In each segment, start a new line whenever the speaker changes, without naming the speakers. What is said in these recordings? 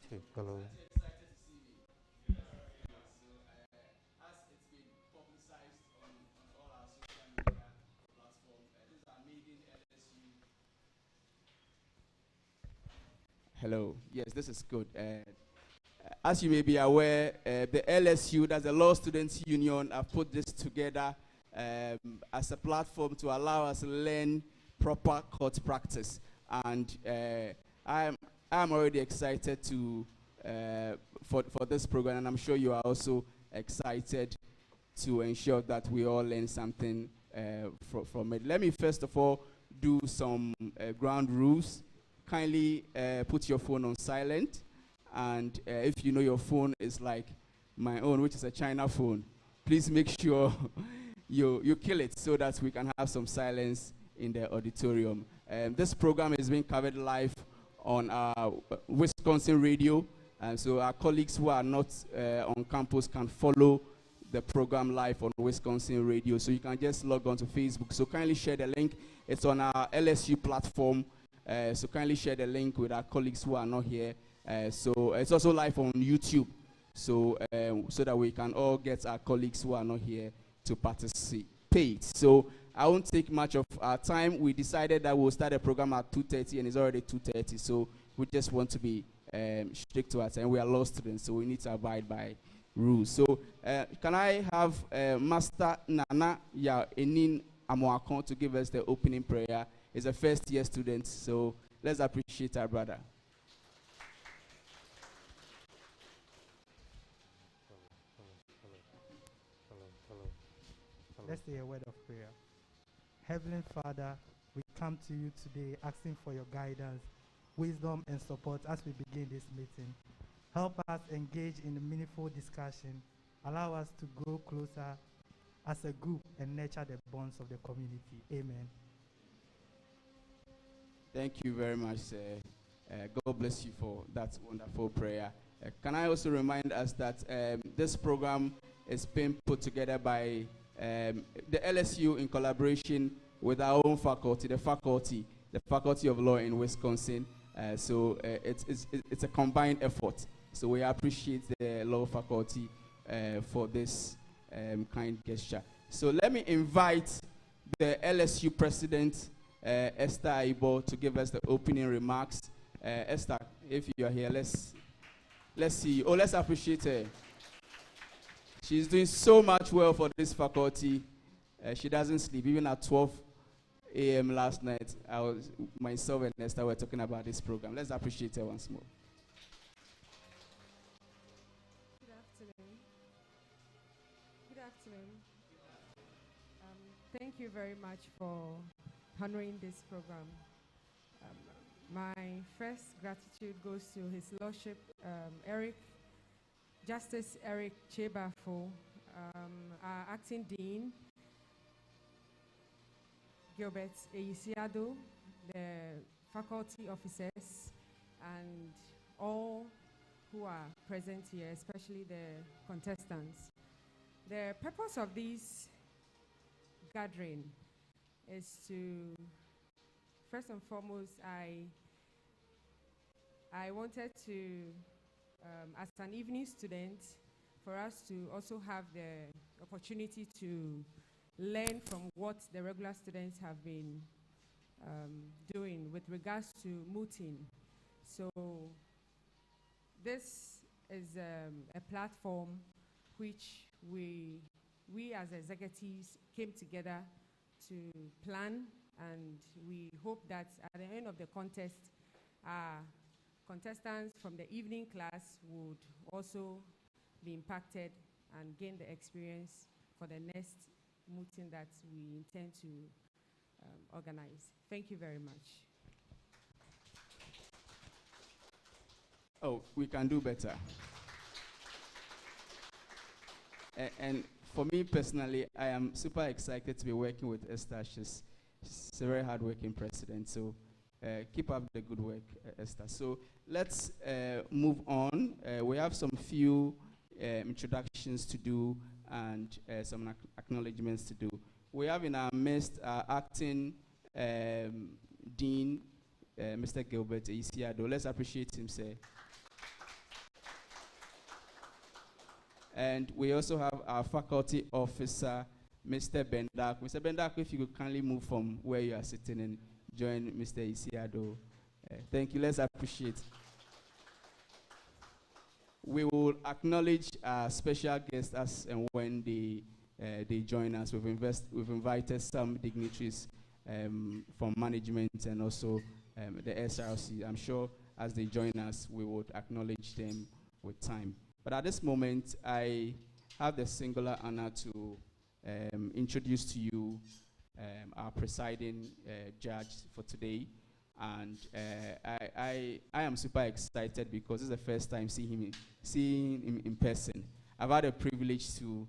Check, hello.
Hello. Yes, this is good. As you may be aware, the LSU, that's the Law Students Union, have put this together as a platform to allow us to learn proper court practice. And I'm already excited for this program, and I'm sure you are also excited to ensure that we all learn something from it. Let me first of all do some ground rules. Kindly put your phone on silent, and if you know your phone is like my own, which is a China phone, please make sure you kill it so that we can have some silence in the auditorium. This program is being covered live on Wisconsin radio, and so our colleagues who are not on campus can follow the program live on Wisconsin radio. So you can just log on to Facebook. So kindly share the link. It's on our LSU platform. So kindly share the link with our colleagues who are not here. So it's also live on YouTube. So so that we can all get our colleagues who are not here to participate. So I won't take much of our time. We decided that we'll start the program at 2:30, and it's already 2:30. So we just want to be strict to our time. We are law students, so we need to abide by rules. So can I have Master Nana Enin Amoakon to give us the opening prayer? He's a first-year student, so let's appreciate our brother.
Let's say a word of prayer. Heavenly Father, we come to you today asking for your guidance, wisdom, and support as we begin this meeting. Help us engage in a meaningful discussion. Allow us to grow closer as a group and nurture the bonds of the community. Amen.
Thank you very much, sir. God bless you for that wonderful prayer. Can I also remind us that this program is being put together by the LSU in collaboration with our own faculty, the Faculty of Law in Wisconsin. So it's a combined effort. So we appreciate the law faculty for this kind gesture. So let me invite the LSU president, Esther Aibo, to give us the opening remarks. Esther, if you are here, let's see you. Oh, let's appreciate her. She's doing so much well for this faculty. She doesn't sleep. Even at 12 a.m. last night, myself and Esther were talking about this program. Let's appreciate her once more.
Good afternoon. Good afternoon. Thank you very much for honoring this program. My first gratitude goes to His Lordship, Justice Eric Chebafo, our acting dean, Gilbert Eisiado, the faculty officers, and all who are present here, especially the contestants. The purpose of this gathering is to, first and foremost, I wanted to, as an evening student, for us to also have the opportunity to learn from what the regular students have been doing with regards to mooting. So this is a platform which we as executives came together to plan, and we hope that at the end of the contest, contestants from the evening class would also be impacted and gain the experience for the next meeting that we intend to organize. Thank you very much.
Oh, we can do better. And for me personally, I am super excited to be working with Esther. She's a very hardworking president. So keep up the good work, Esther. So let's move on. We have some few introductions to do and some acknowledgements to do. We have in our midst acting Dean, Mr. Gilbert Eisiado. Let's appreciate him, sir. And we also have our faculty officer, Mr. Bendak. Mr. Bendak, if you could kindly move from where you are sitting and join Mr. Isiado. Thank you. Let's appreciate. We will acknowledge our special guests as and when they join us. We've invited some dignitaries from management and also the SRC. I'm sure as they join us, we would acknowledge them with time. But at this moment, I have the singular honor to introduce to you our presiding judge for today. And I am super excited because this is the first time seeing him in person. I've had a privilege to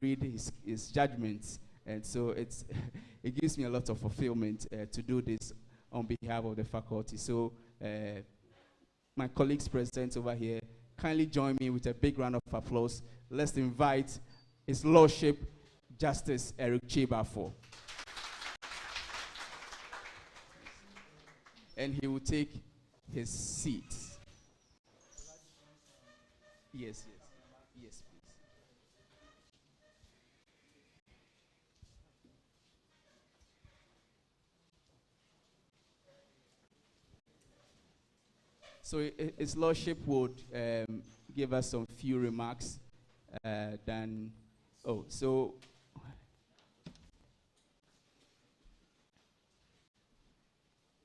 read his judgments, and so it gives me a lot of fulfillment to do this on behalf of the faculty. So my colleagues present over here, kindly join me with a big round of applause. Let's invite His Lordship Justice Eric Chebafo. And he will take his seat. Yes, please. So His Lordship would give us some few remarks.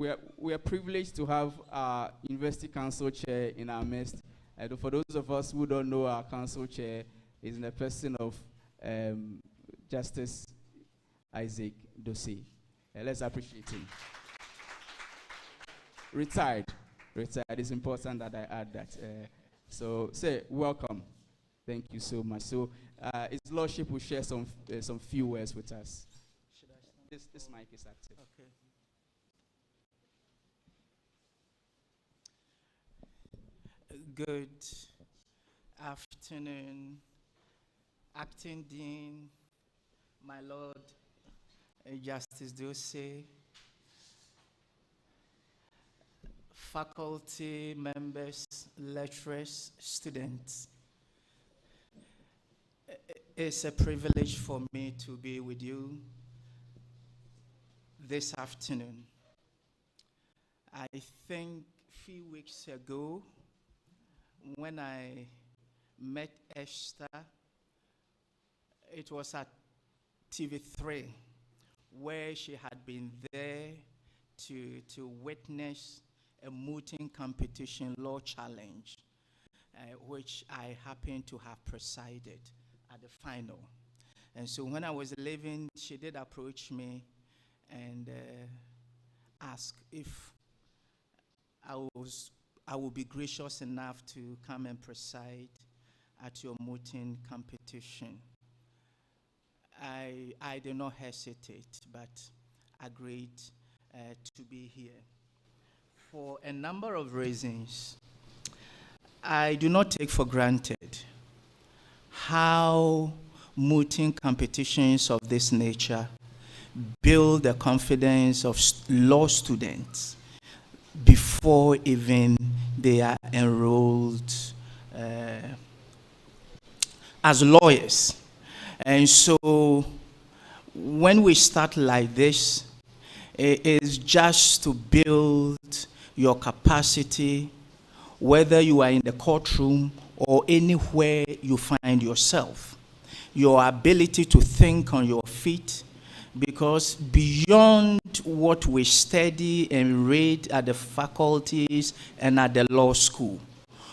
We are privileged to have our University Council Chair in our midst. For those of us who don't know, our Council Chair is in the person of Justice Isaac Dosey. Let's appreciate him. Retired. It's important that I add that. So, welcome. Thank you so much. So, His Lordship will share some few words with us.
Should I stand?
This mic is active.
Okay. Good afternoon, Acting Dean, my Lord Justice Dosey, faculty members, lecturers, students. It's a privilege for me to be with you this afternoon. I think a few weeks ago, when I met Esther, it was at TV3, where she had been there to witness a mooting competition law challenge, which I happened to have presided at the final. And so when I was leaving, she did approach me and ask if I would be gracious enough to come and preside at your mooting competition. I did not hesitate, but agreed to be here. For a number of reasons, I do not take for granted how mooting competitions of this nature build the confidence of law students before even they are enrolled as lawyers. And so when we start like this, it is just to build your capacity, whether you are in the courtroom or anywhere you find yourself, your ability to think on your feet, because beyond what we study and read at the faculties and at the law school,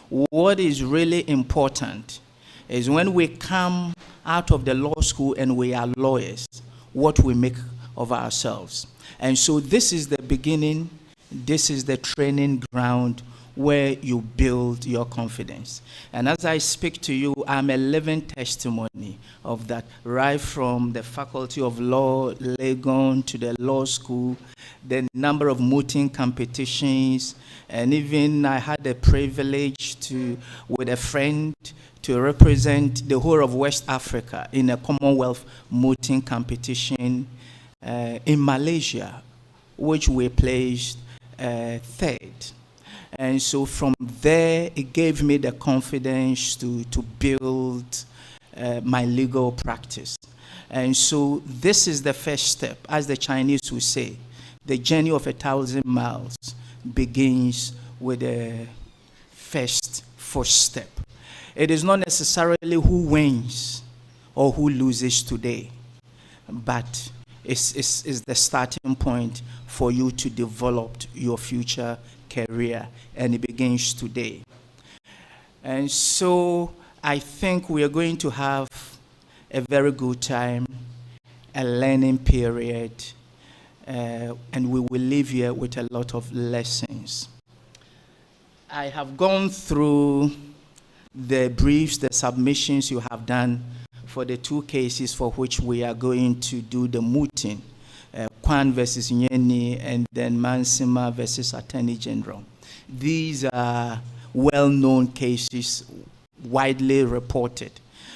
what is really important is when we come out of the law school and we are lawyers, what we make of ourselves. And so this is the beginning, this is the training ground where you build your confidence. And as I speak to you, I'm a living testimony of that, right from the Faculty of Law, Legon, to the law school, the number of mooting competitions, and even I had the privilege to, with a friend, to represent the whole of West Africa in a Commonwealth mooting competition in Malaysia, which we placed third. And so from there, it gave me the confidence to build my legal practice. And so this is the first step. As the Chinese would say, the journey of 1,000 miles begins with the first step. It is not necessarily who wins or who loses today, but it's the starting point for you to develop your future career, and it begins today. And so I think we are going to have a very good time, a learning period, and we will leave here with a lot of lessons. I have gone through the briefs, the submissions you have done for the two cases for which we are going to do the mooting, Kwan versus Nyeni, and then Mansima versus Attorney General. These are well-known cases, widely reported.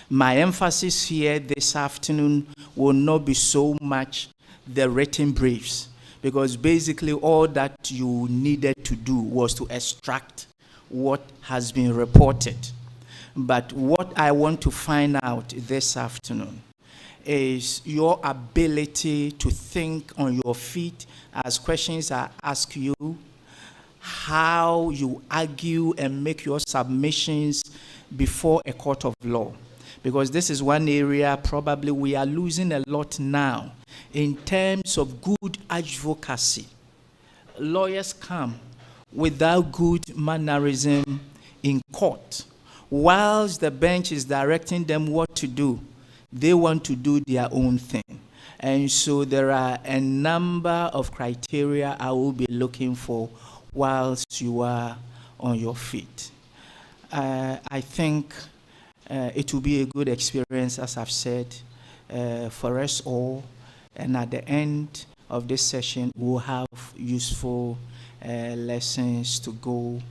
My emphasis here this afternoon will not be so much the written briefs, because basically all that you needed to do was to extract what has been reported. But what I want to find out this afternoon is your ability to think on your feet as questions are asked you, how you argue and make your submissions before a court of law. Because this is one area probably we are losing a lot now in terms of good advocacy. Lawyers come without good mannerism in court. Whilst the bench is directing them what to do, they want to do their own thing. And so there are a number of criteria I will be looking for whilst you are on your feet. I think it will be a good experience, as I've said, for us all. And at the end of this session, we'll have useful lessons to go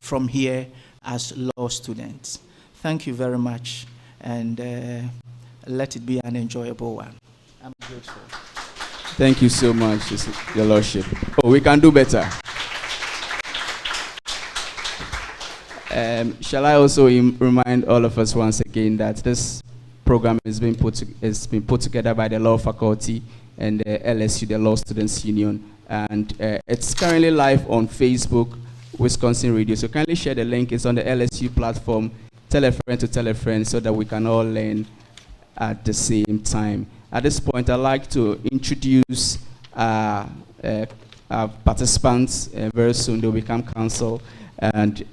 from here as law students. Thank you very much, and let it be an enjoyable one. I'm grateful.
Thank you so much, Your Lordship. Oh, we can do better. Shall I also remind all of us once again that this program has been put together by the Law Faculty and the LSU, the Law Students Union, and it's currently live on Facebook, Wisconsin Radio. So kindly share the link. It's on the LSU platform. Tell a friend to tell a friend so that we can all learn at the same time. At this point, I'd like to introduce our participants. Very soon they'll become counsel. And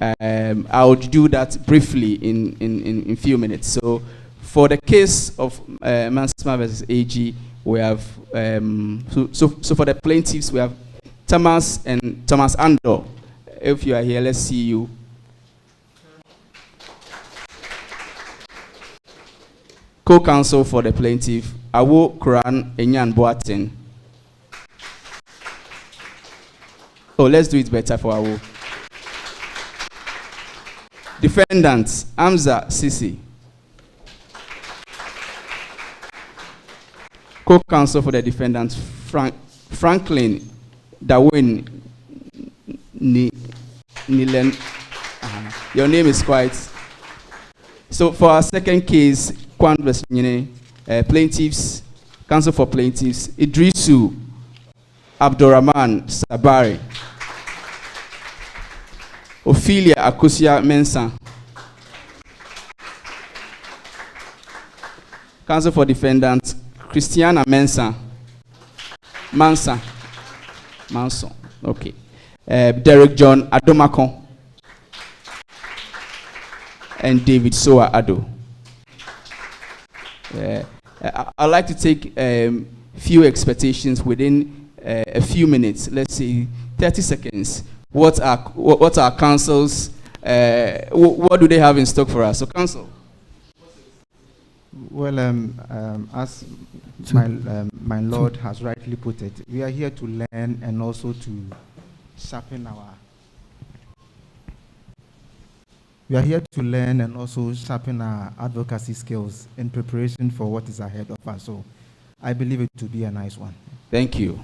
I'll do that briefly in a few minutes. So for the case of Mansima versus AG, we have, so for the plaintiffs, we have Thomas Andor. If you are here, let's see you. Co-counsel for the plaintiff, Awo Kuran Enyan Boaten. Oh, let's do it better for Awo. Defendants, Amza Sisi. Co-counsel for the defendants, Franklin Darwin Nilen. Your name is quite. So for our second case, Kwan versus Nyene, plaintiffs, counsel for plaintiffs, Idrisu Abdurrahman Sabari. Ophelia Akusia Mensah. Counsel for defendants, Christiana Manson. Okay. Derek John Adomakon. And David Soa Ado. I'd like to take few expectations within a few minutes. Let's say 30 seconds. What are counsels? What do they have in stock for us? So, counsel.
Well, as my Lord has rightly put it, we are here to learn and also to sharpen our. We are here to learn and also sharpen our advocacy skills in preparation for what is ahead of us. So, I believe it to be a nice one.
Thank you.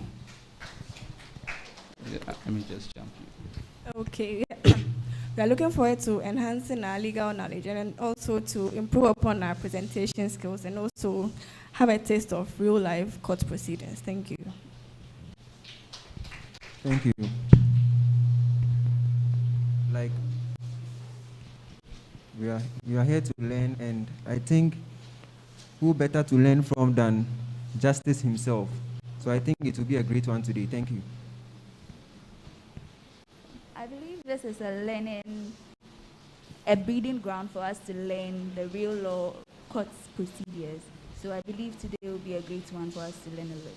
Let me just jump.
Okay. We are looking forward to enhancing our legal knowledge and also to improve upon our presentation skills and also have a taste of real life court proceedings. Thank you.
Thank you. Like, we are here to learn, and I think who better to learn from than Justice himself. So I think it will be a great one today. Thank you.
I believe this is a breeding ground for us to learn the real law court procedures. So I believe today will be a great one for us to learn a lot.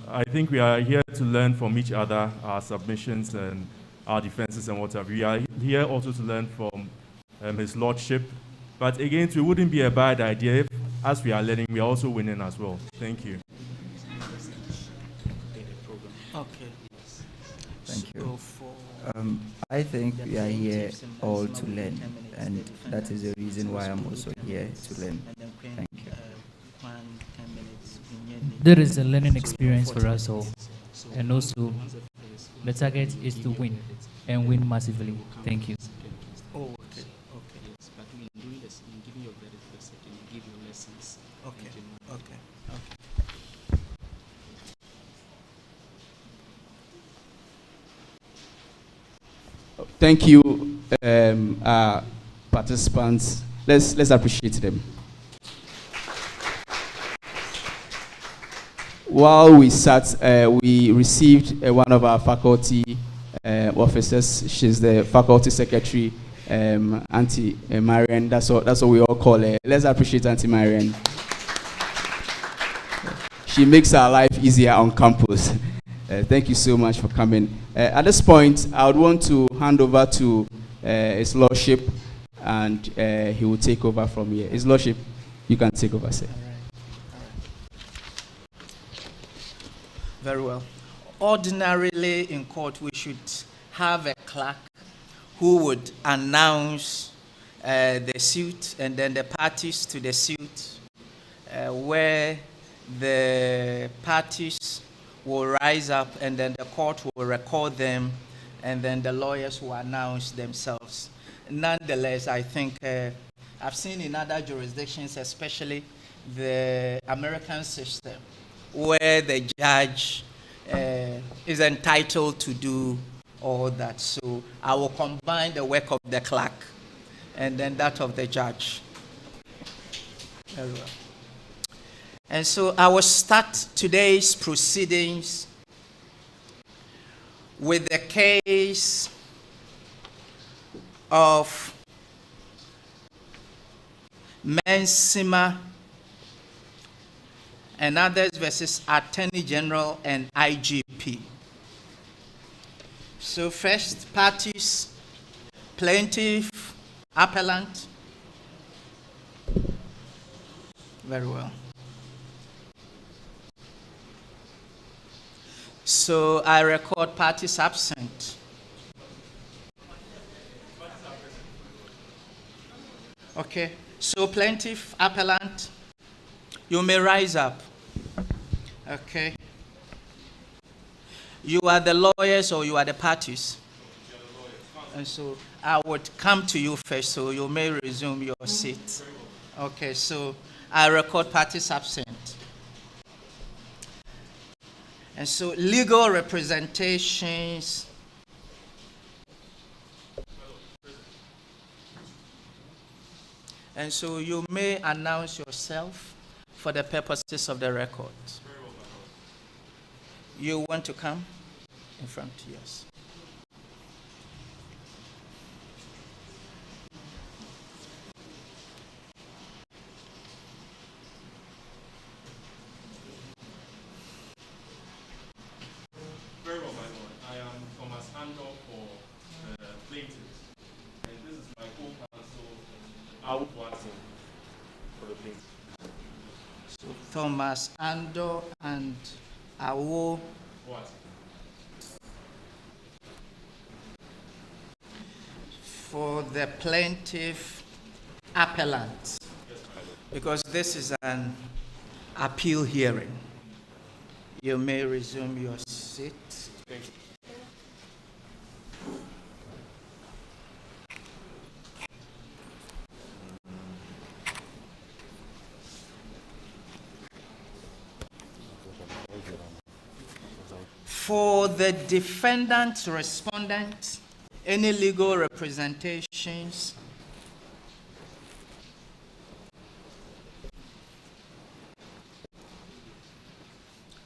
I think we are here to learn from each other, our submissions and our defenses and whatever. We are here also to learn from His Lordship. But again, it wouldn't be a bad idea if, as we are learning, we are also winning as well. Thank you.
Okay.
Thank you. I think we are here all to learn, and that is the reason why I'm also here to learn. Thank you.
There is a learning experience for us all, and also the target is to win and win massively. Thank you.
Oh, okay. Okay.
But in doing this, in giving your verdict for the second, you give your lessons.
Okay. Okay. Okay.
Thank you, participants. Let's appreciate them. While we sat, we received one of our faculty officers. She's the faculty secretary, Auntie Marian. That's what we all call her. Let's appreciate Auntie Marian. She makes our life easier on campus. Thank you so much for coming. At this point, I would want to hand over to His Lordship, and he will take over from here. His Lordship, you can take over, sir.
Very well. Ordinarily in court, we should have a clerk who would announce the suit and then the parties to the suit, where the parties will rise up and then the court will record them and then the lawyers will announce themselves. Nonetheless, I think I've seen in other jurisdictions, especially the American system, where the judge is entitled to do all that. So I will combine the work of the clerk and then that of the judge. Very well. And so I will start today's proceedings with the case of Mensima and others versus Attorney General and IGP. So first, parties, plaintiff, appellant. Very well. So I record parties absent. Okay, so plaintiff, appellant, you may rise up. Okay. You are the lawyers or you are the parties? And so I would come to you first, so you may resume your seat. Okay, so I record parties absent. And so legal representations. And so you may announce yourself for the purposes of the record. You want to come in front? Yes.
Very well, my lord. I am Thomas Handel for plaintiffs. And this is my co-counsel, Awu Watson, for the plaintiffs.
So Thomas Ando and Awo for the plaintiff appellant, because this is an appeal hearing. You may resume your seat. For the defendant, respondent, any legal representations?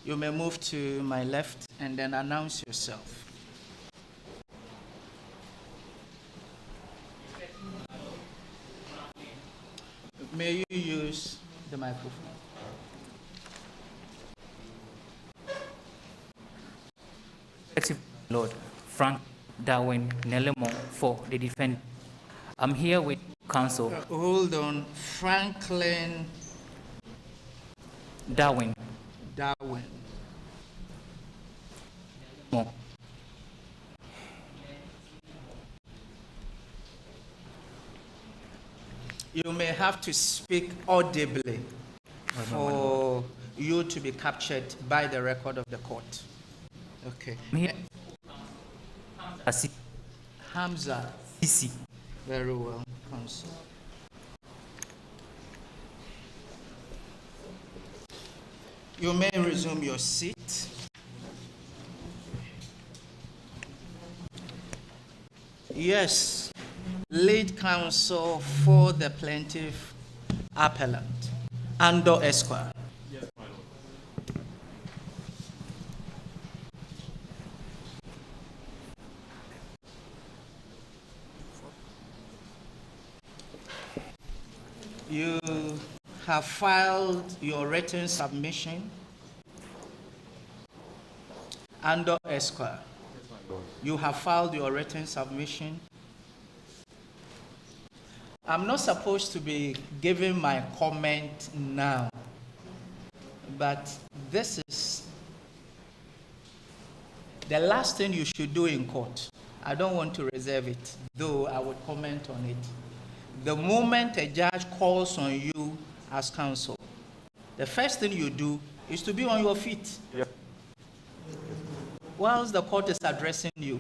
You may move to my left and then announce yourself. May you use the microphone?
Lord Frank Darwin Nelemo for the defense. I'm here with counsel.
Hold on. Franklin
Darwin.
Darwin.
Mo.
You may have to speak audibly for you to be captured by the record of the court. Okay. Hamza.
Isi.
Very well, counsel. You may resume your seat. Yes, lead counsel for the plaintiff appellant, Ando Esquire.
Yes, my lord.
You have filed your written submission. Ando Esquire.
Yes, my lord.
You have filed your written submission. I'm not supposed to be giving my comment now, but this is the last thing you should do in court. I don't want to reserve it, though I would comment on it. The moment a judge calls on you as counsel, the first thing you do is to be on your feet.
Yep.
Whilst the court is addressing you,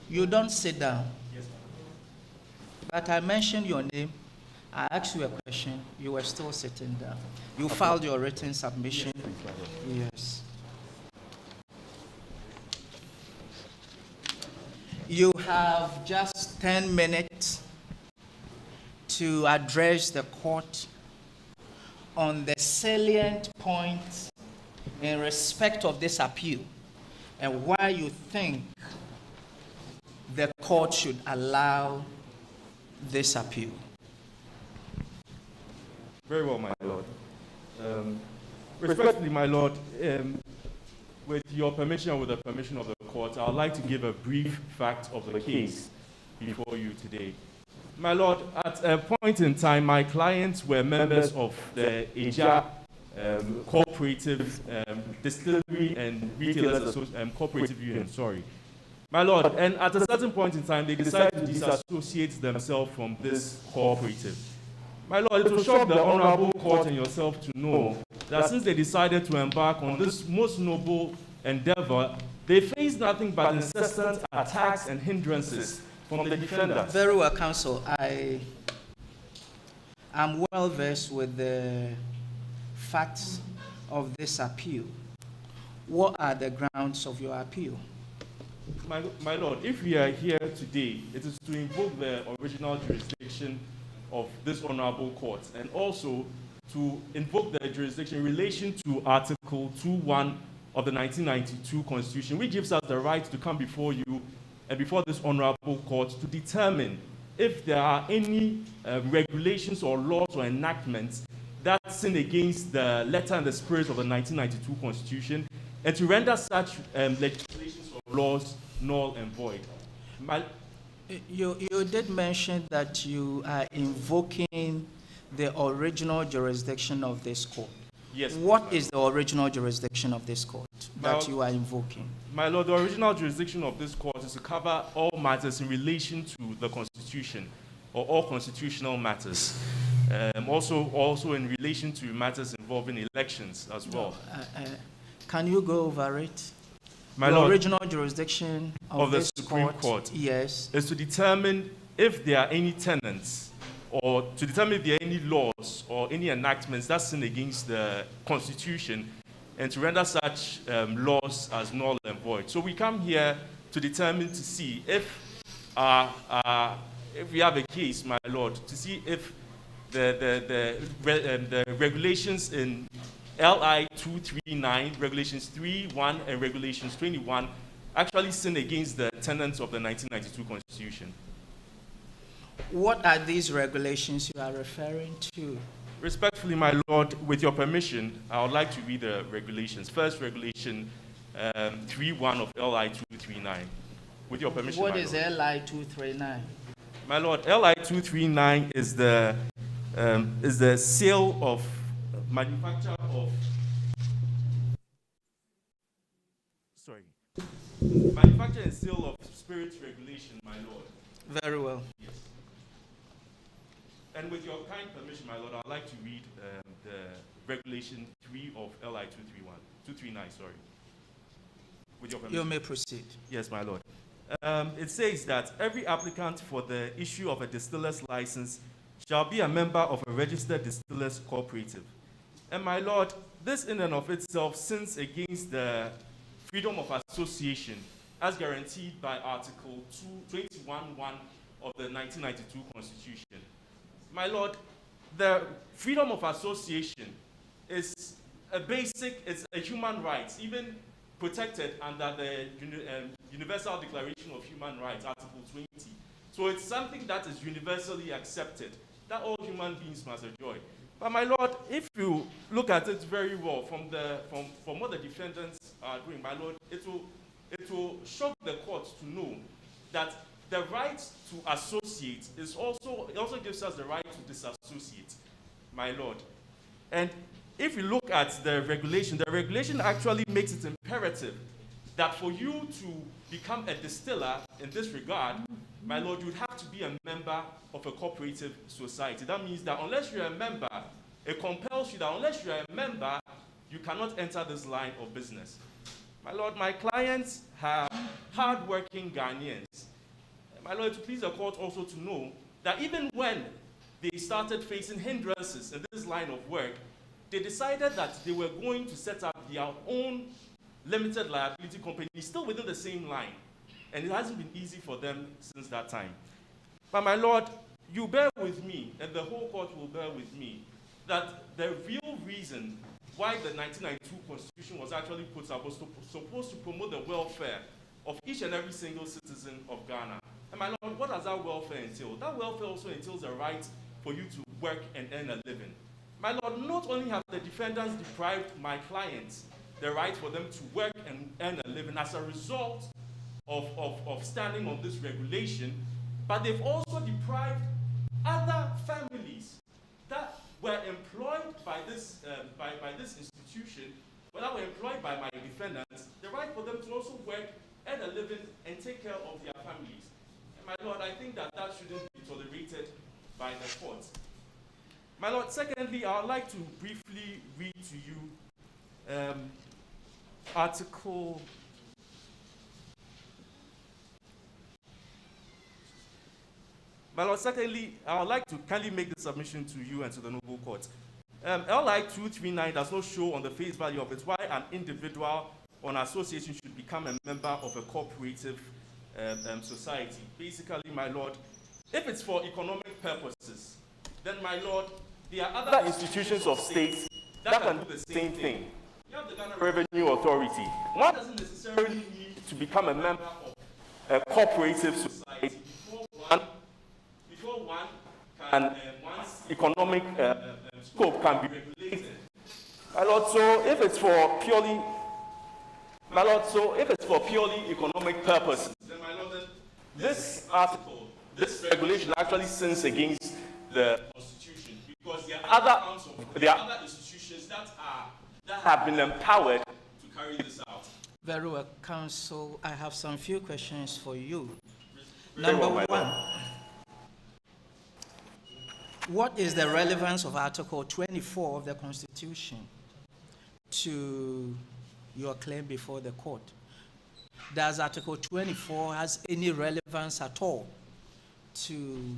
you don't sit down.
Yes,
But I mentioned your name, I asked you a question, you were still sitting down. You filed your written submission. Yes. You have just 10 minutes to address the court on the salient points in respect of this appeal and why you think the court should allow this appeal.
very well, my lord. Respectfully, my lord, with your permission and with the permission of the court, I would like to give a brief fact of the case before you today. My lord, at a point in time, my clients were members of the Asia Cooperative Distillery and Retailers Cooperative Union, sorry. My lord, and at a certain point in time, they decided to disassociate themselves from this cooperative. My lord, it will shock the Honorable Court and yourself to know that since they decided to embark on this most noble endeavor, they faced nothing but incessant attacks and hindrances from the defender.
Very well, counsel. I am well versed with the facts of this appeal. What are the grounds of your appeal?
My lord, if we are here today, it is to invoke the original jurisdiction of this honorable court and also to invoke the jurisdiction in relation to Article 2.1 of the 1992 Constitution, which gives us the right to come before you and before this honorable court to determine if there are any regulations or laws or enactments that sin against the letter and the spirit of the 1992 Constitution, and to render such legislations or laws null and void.
You did mention that you are invoking the original jurisdiction of this court.
Yes.
What is the original jurisdiction of this court that you are invoking?
My lord, the original jurisdiction of this court is to cover all matters in relation to the Constitution, or all constitutional matters. Also in relation to matters involving elections as well.
Can you go over it?
My
the
lord,
original jurisdiction of
the
this
Supreme Court,
yes,
is to determine if there are any tenets, or to determine if there are any laws or any enactments that sin against the Constitution, and to render such laws as null and void. So we come here to determine to see if we have a case, my Lord, to see if the regulations in LI 239, regulations 3.1, and regulations 21 actually sin against the tenets of the 1992 Constitution.
What are these regulations you are referring to?
Respectfully, my Lord, with your permission, I would like to read the regulations. First, regulation 3.1 of LI 239. With your permission,
What
my
is
Lord.
LI 239?
My Lord, LI 239 is the sale of manufacture of manufacture and sale of spirits regulation, my Lord.
Very well.
Yes. And with your kind permission, my Lord, I'd like to read the regulation 3 of LI 239, sorry. With your permission.
You may proceed.
Yes, my Lord. It says that every applicant for the issue of a distiller's license shall be a member of a registered distillers cooperative. And my Lord, this in and of itself sins against the freedom of association as guaranteed by Article 21.1 of the 1992 Constitution. My Lord, the freedom of association is it's a human right, even protected under the Universal Declaration of Human Rights, Article 20. So it's something that is universally accepted, that all human beings must enjoy. But my Lord, if you look at it very well from what the defendants are doing, my Lord, it will shock the court to know that the right to associate also gives us the right to disassociate, my Lord. And if you look at the regulation actually makes it imperative that for you to become a distiller in this regard, my Lord, you would have to be a member of a cooperative society. That means that unless you're a member, it compels you that unless you're a member, you cannot enter this line of business. My Lord, my clients are hard-working Ghanaians. My Lord, to please the court also to know that even when they started facing hindrances in this line of work, they decided that they were going to set up their own limited liability company, still within the same line. And it hasn't been easy for them since that time. But my Lord, you bear with me, and the whole court will bear with me, that the real reason why the 1992 Constitution was actually put up was supposed to promote the welfare of each and every single citizen of Ghana. And my Lord, what does that welfare entail? That welfare also entails a right for you to work and earn a living. My Lord, not only have the defendants deprived my clients the right for them to work and earn a living as a result of standing on this regulation, but they've also deprived other families that were employed by this institution, or that were employed by my defendants, the right for them to also work, earn a living, and take care of their families. And my Lord, I think that shouldn't be tolerated by the court. My Lord, secondly, I would like to briefly read to you Article... My Lord, secondly, I would like to kindly make this submission to you and to the noble court. LI 239 does not show on the face value of it why an individual or an association should become a member of a cooperative society. Basically, my Lord, if it's for economic purposes, then, my Lord, there are other institutions of state that can do the same thing. You have the Ghana Revenue Authority. One doesn't necessarily need to become a member of a cooperative society before one can, one's economic scope can be regulated. My Lord, so if it's for purely economic purposes, then, my Lord, then this article, this regulation actually sins against the Constitution, because there are other institutions that have been empowered to carry this out.
Very well, counsel. I have some few questions for you.
Very
Number
well,
one, what is the relevance of Article 24 of the Constitution to your claim before the court? Does Article 24 has any relevance at all to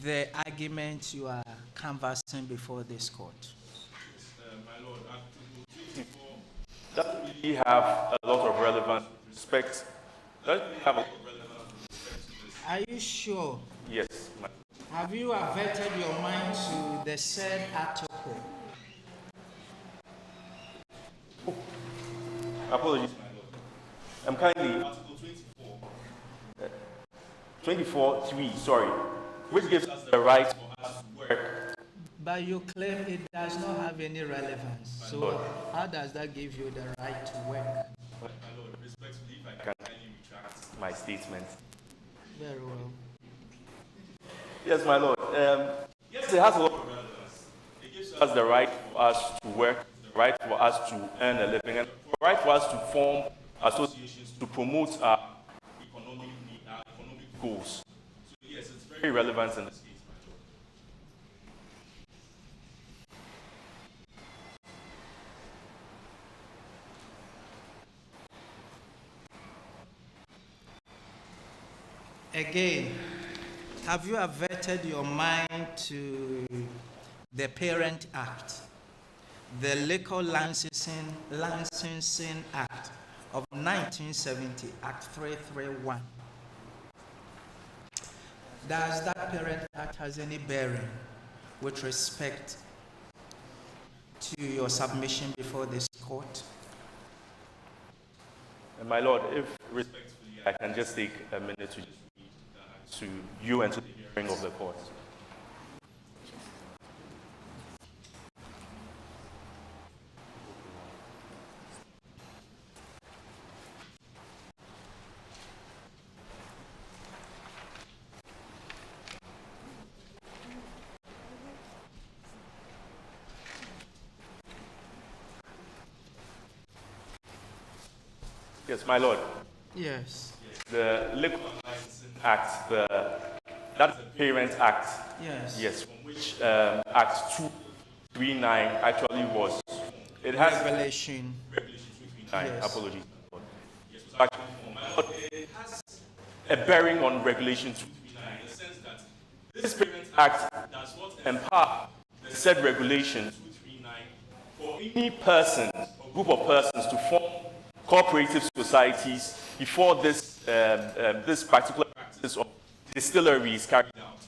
the argument you are canvassing before this court?
My Lord, doesn't really have a lot of relevance with respect. Doesn't really have a lot of relevance with respect to this.
Are you sure?
Yes.
Have you averted your mind to the said article?
Apologies, my lord. I'm kindly Article 24.3, sorry, which gives us the right for us to work.
But you claim it does not have any relevance.
My
so
lord.
How does that give you the right to work?
My lord, respectfully, if I can kindly retract my statement.
Very well.
Yes, my lord. Yes, it has a lot of relevance. It gives us the right for us to work, the right for us to earn a living, and the right for us to form associations to promote our economic goals. So yes, it's very relevant in this case, my lord.
Again, have you averted your mind to the Parent Act, the Liquor Licensing Act of 1970, Act 331? Does that Parent Act has any bearing with respect to your submission before this court?
My lord, if respectfully, I can just take a minute to just read to you and to the hearing of the court. Yes, my lord.
Yes.
The Liquor Licensing Act, that's the Parent Act.
Yes.
Yes, from which Act 239 actually was. It has
Regulation
239.
Yes.
Apologies. Yes, it was actually my lord. It has a bearing on Regulation 239 in the sense that this Parent Act does not empower the said Regulation 239 for any person or group of persons to form cooperative societies before this this particular practice of distillery is carried out.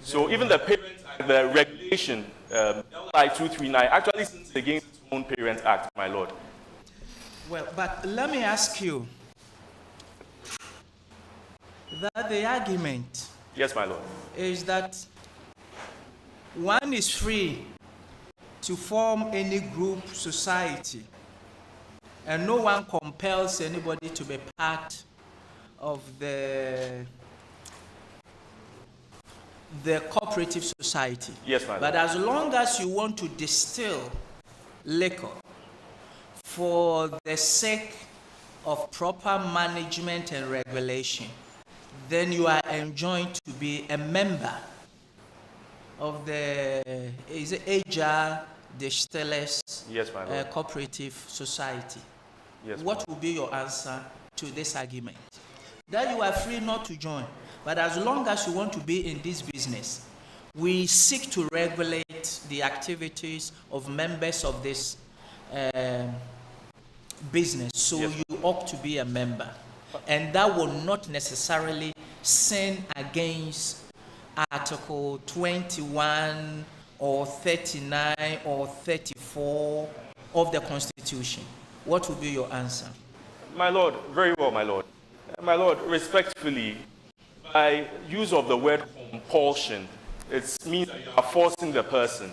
So even the Parent Act, the regulation, LI 239, actually sins against its own Parent Act, my lord.
Well, but let me ask you that the argument
Yes, my lord.
is that one is free to form any group society, and no one compels anybody to be part of the cooperative society.
Yes, my lord.
But as long as you want to distill liquor for the sake of proper management and regulation, then you are enjoined to be a member of the HR Distillers
Yes, my lord.
Cooperative Society.
Yes,
What will be your answer to this argument? That you are free not to join, but as long as you want to be in this business, we seek to regulate the activities of members of this business, so
Yes.
you ought to be a member. And that will not necessarily sin against Article 21 or 39 or 34 of the Constitution. What will be your answer?
My lord, very well, my lord. My lord, respectfully, by use of the word compulsion, it means that you are forcing the person.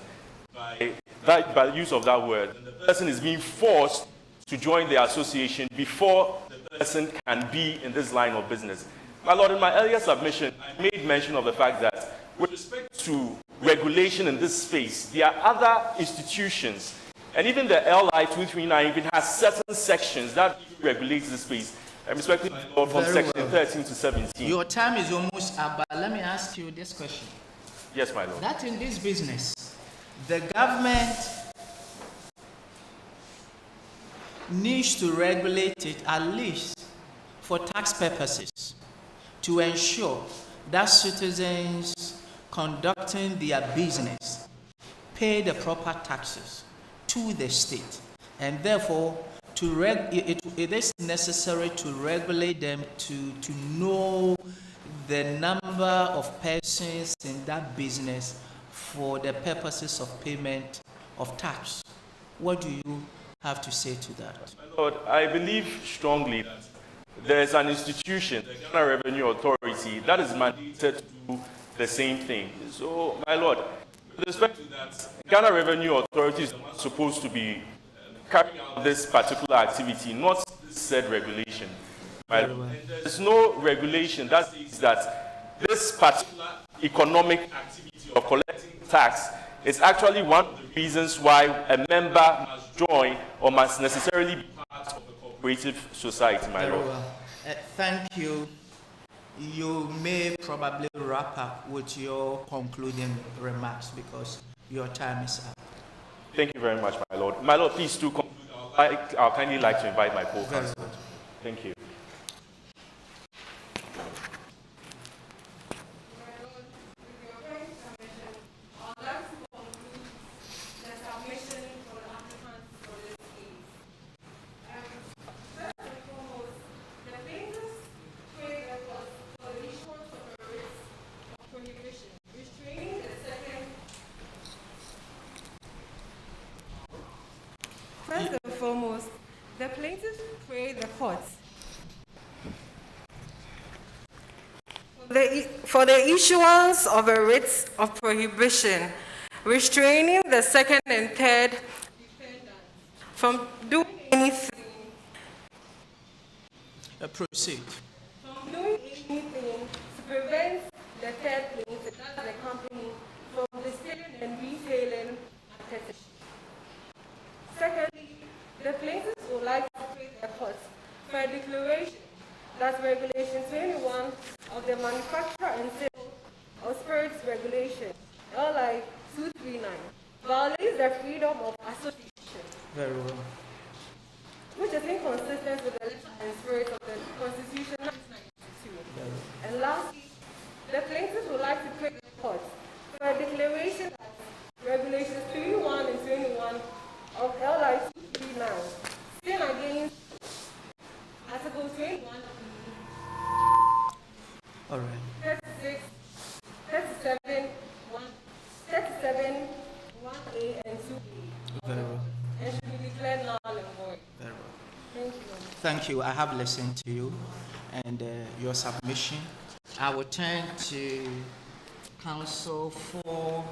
By use of that word, the person is being forced to join the association before the person can be in this line of business. My lord, in my earlier submission, I made mention of the fact that with respect to regulation in this space, there are other institutions, and even the LI 239 even has certain sections that regulate this space. I'm respecting my lord from
Very
section
well.
13 to 17.
Your time is almost up, but let me ask you this question.
Yes, my lord.
That in this business, the government needs to regulate it at least for tax purposes, to ensure that citizens conducting their business pay the proper taxes to the state, and therefore it is necessary to regulate them to know the number of persons in that business for the purposes of payment of tax. What do you have to say to that?
My Lord, I believe strongly that there's an institution, the Ghana Revenue Authority, that is mandated to do the same thing. So, my Lord, with respect to that, Ghana Revenue Authority is supposed to be carrying out this particular activity, not said regulation. My Lord. And there's no regulation that says that this particular economic activity of collecting tax is actually one of the reasons why a member must join or must necessarily be part of the cooperative society, my Lord.
Thank you. You may probably wrap up with your concluding remarks because your time is up.
Thank you very much, my Lord. My Lord, please do conclude. I'll kindly like to invite my co-counsel. Thank you.
First and foremost, the plaintiffs pray the court for the issuance of a writ of prohibition restraining the second and third defendants from doing anything.
Proceed.
From doing anything to prevent the third plaintiff, that's the company, from distilling and retailing activity. Secondly, the plaintiffs would like to pray the court for a declaration that Regulation 21 of the Manufacture and Sale of Spirits Regulation, LI 239, violates the freedom of association.
Very well.
Which is inconsistent with the letter and spirit of the Constitution 1992. And lastly, the plaintiffs would like to pray the court for a declaration that Regulations 31 and 21 of LI 239 sin against Article 21.
All right.
36, 37, 1A and 2A.
Very well.
And should be declared null and void.
Very well.
Thank you.
Thank you. I have listened to you and your submission. I will turn to counsel for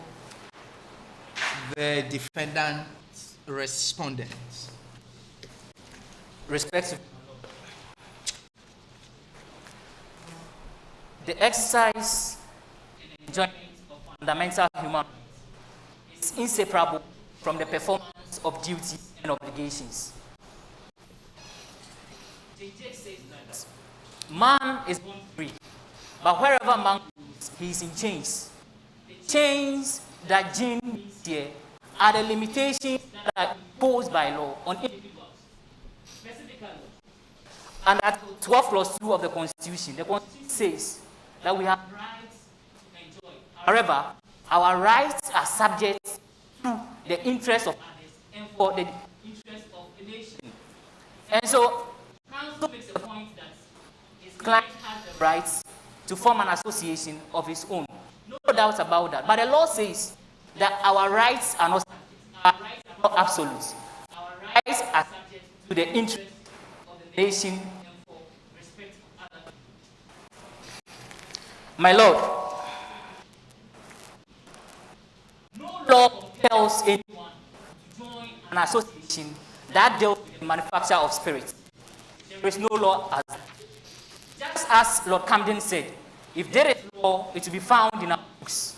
the defendant respondents.
Respectfully, the exercise and enjoyment of fundamental human rights is inseparable from the performance of duties and obligations. JJ says that man is born free, but wherever man goes, he is in chains. The chains that Jean means here are the limitations that are imposed by law on individuals. Specifically, and Article 12 plus 2 of the Constitution says that we have rights to enjoy. However, our rights are subject to the interest of others and for the interest of the nation. And so, counsel makes a point that his client has the rights to form an association of his own. No doubt about that. But the law says that our rights are not absolute. Our rights are subject to the interest of the nation and for respect of others. My Lord, no law compels anyone to join an association that deals with the manufacture of spirits. There is no law as that. Just as Lord Camden said, if there is law, it will be found in our books.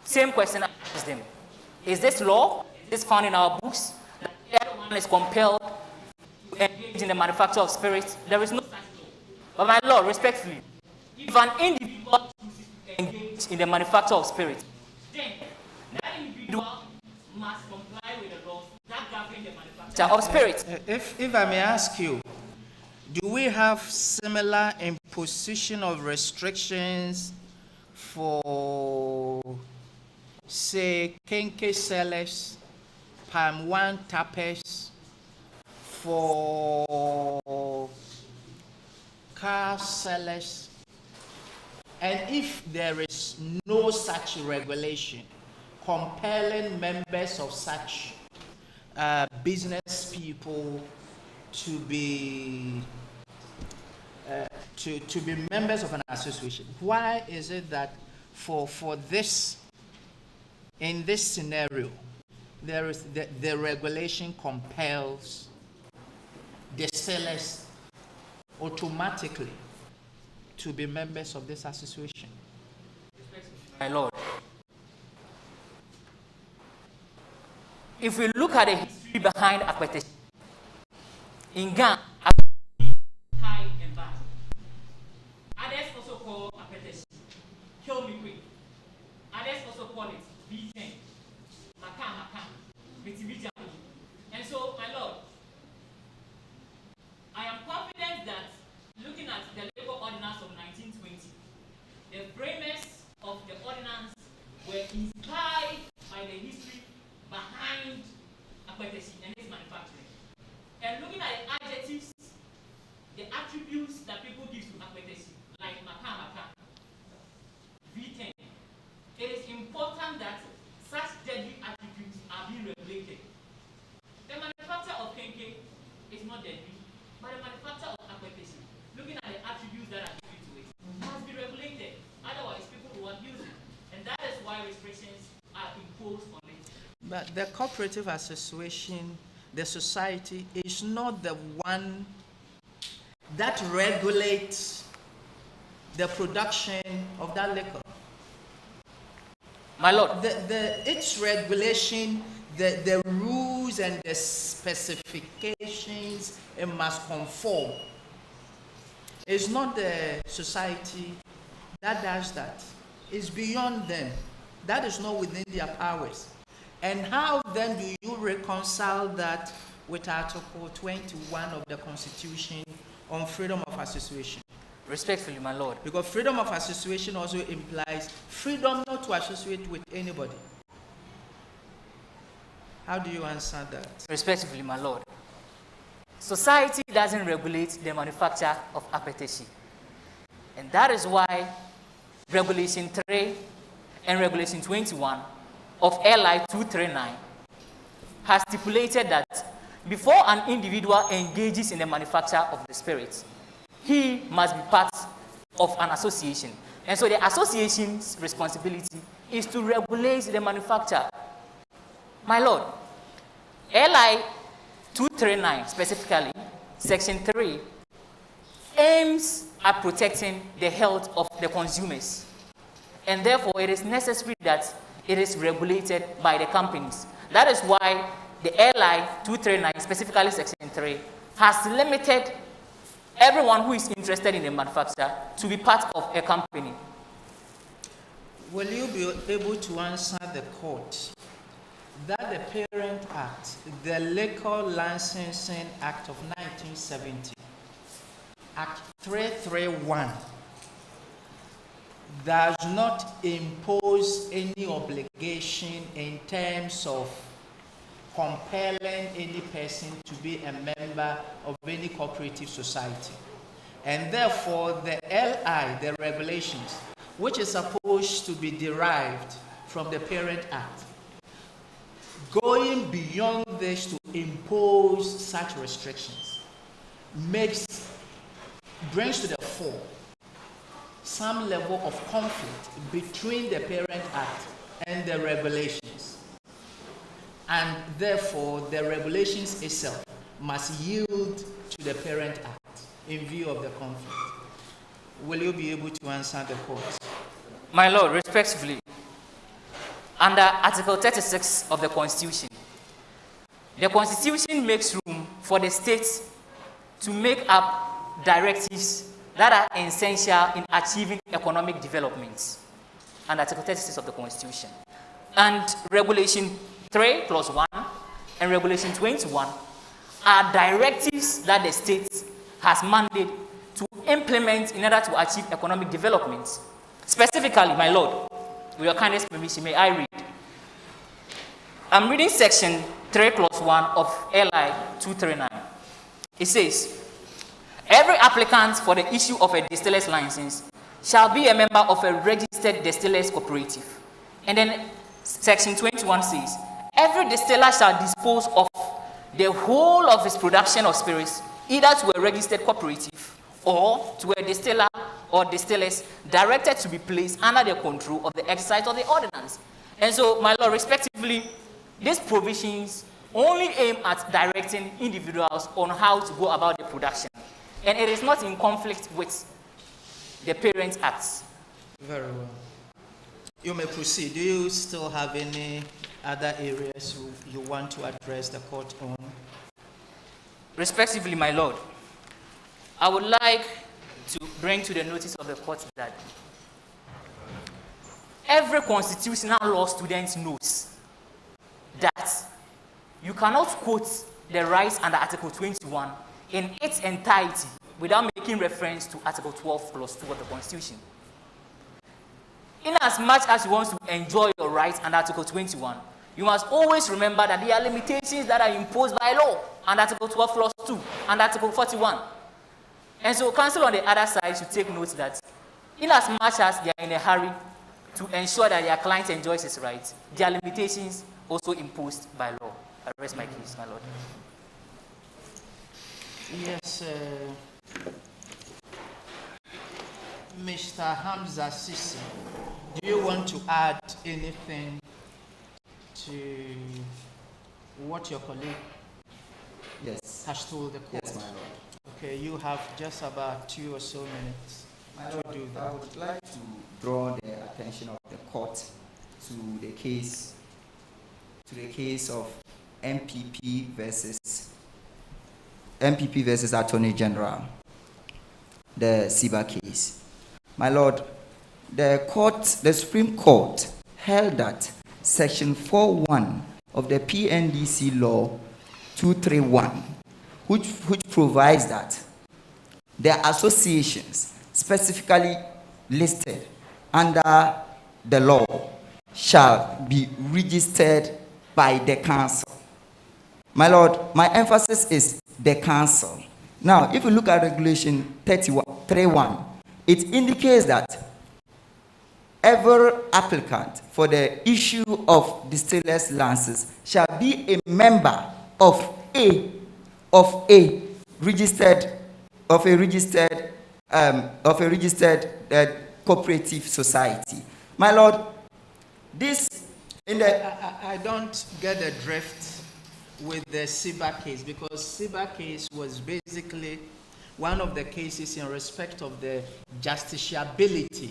Same question I asked them. Is this law? Is this found in our books? That everyone is compelled to engage in the manufacture of spirits? There is no such law. But my Lord, respectfully, if an individual chooses to engage in the manufacture of spirits, then that individual must comply with the laws that govern the manufacture of spirits.
If I may ask you, do we have similar imposition of restrictions for, say, kinky sellers, palm wine tappers, for car sellers, and if there is no such regulation compelling members of such business people to be members of an association, why is it that for this, in this scenario, there is the regulation compels the sellers automatically to be members of this association?
My Lord, if we look at the history behind Akpete, in Ghana, high and bad. Others also call Akpete kill me quick. Others also call it V10, Maka, Mitibija. And so, my Lord, I am confident that looking at the Labor Ordinance of 1920, the framers of the ordinance were inspired by the history behind Akpete and its manufacturing. And looking at the adjectives, the attributes that people give to Akpete, like Maka, V10, it is important that such deadly attributes are being regulated. The manufacture of Kenke is not deadly, but the manufacture of Akpete, looking at the attributes that are given to it, must be regulated. Otherwise, people will abuse it. And that is why restrictions are imposed on it.
But the cooperative association, the society, is not the one that regulates the production of that liquor.
My Lord,
its regulation, the rules and the specifications, it must conform. It's not the society that does that. It's beyond them. That is not within their powers. And how then do you reconcile that with Article 21 of the Constitution on freedom of association?
Respectfully, my Lord.
Because freedom of association also implies freedom not to associate with anybody. How do you answer that?
Respectfully, my Lord. Society doesn't regulate the manufacture of Akpete. And that is why Regulation 3 and Regulation 21 of LI 239 has stipulated that before an individual engages in the manufacture of the spirit, he must be part of an association. And so the association's responsibility is to regulate the manufacture. My Lord, LI 239 specifically, Section 3, aims at protecting the health of the consumers. And therefore, it is necessary that it is regulated by the companies. That is why the LI 239, specifically Section 3, has limited everyone who is interested in the manufacture to be part of a company.
Will you be able to answer the court that the Parent Act, the Liquor Licensing Act of 1970, Act 331, does not impose any obligation in terms of compelling any person to be a member of any cooperative society. And therefore, the LI, the regulations, which is supposed to be derived from the Parent Act, going beyond this to impose such restrictions, brings to the fore some level of conflict between the Parent Act and the regulations. And therefore, the regulations itself must yield to the Parent Act in view of the conflict. Will you be able to answer the court?
My Lord, respectfully, under Article 36 of the Constitution, the Constitution makes room for the states to make up directives that are essential in achieving economic development under Article 36 of the Constitution. And Regulation 3, Clause 1, and Regulation 21 are directives that the state has mandated to implement in order to achieve economic development. Specifically, my Lord, with your kindest permission, may I read? I'm reading Section 3, Clause 1 of LI 239. It says, every applicant for the issue of a distiller's license shall be a member of a registered distillers cooperative. And then section 21 says, every distiller shall dispose of the whole of his production of spirits either to a registered cooperative or to a distiller or distillers directed to be placed under the control of the exercise of the ordinance. And so, my Lord, respectively, these provisions only aim at directing individuals on how to go about the production. And it is not in conflict with the Parent Act.
Very well. You may proceed. Do you still have any other areas you want to address the court on?
Respectively, my Lord, I would like to bring to the notice of the court that every constitutional law student knows that you cannot quote the rights under Article 21 in its entirety without making reference to Article 12 Clause 2 of the Constitution. In as much as you want to enjoy your rights under Article 21, you must always remember that there are limitations that are imposed by law under Article 12 Clause 2 and Article 41. And so counsel on the other side should take note that in as much as they are in a hurry to ensure that their client enjoys his rights, there are limitations also imposed by law. I rest my case, my Lord.
Yes, Mr. Hamza Sisi, do you want to add anything to what your colleague has told the court?
Yes, my Lord.
Okay, you have just about 2 or so minutes to do that.
I would like to draw the attention of the court to the case of MPP versus Attorney General, the SIBA case. My Lord, the Supreme Court held that Section 4.1 of the PNDC Law 231, which provides that the associations specifically listed under the law shall be registered by the council. My Lord, my emphasis is the council. Now, if you look at Regulation 31, it indicates that every applicant for the issue of distillers' licenses shall be a member of a registered cooperative society. My Lord, this in the
I don't get the drift with the SIBA case, because SIBA case was basically one of the cases in respect of the justiciability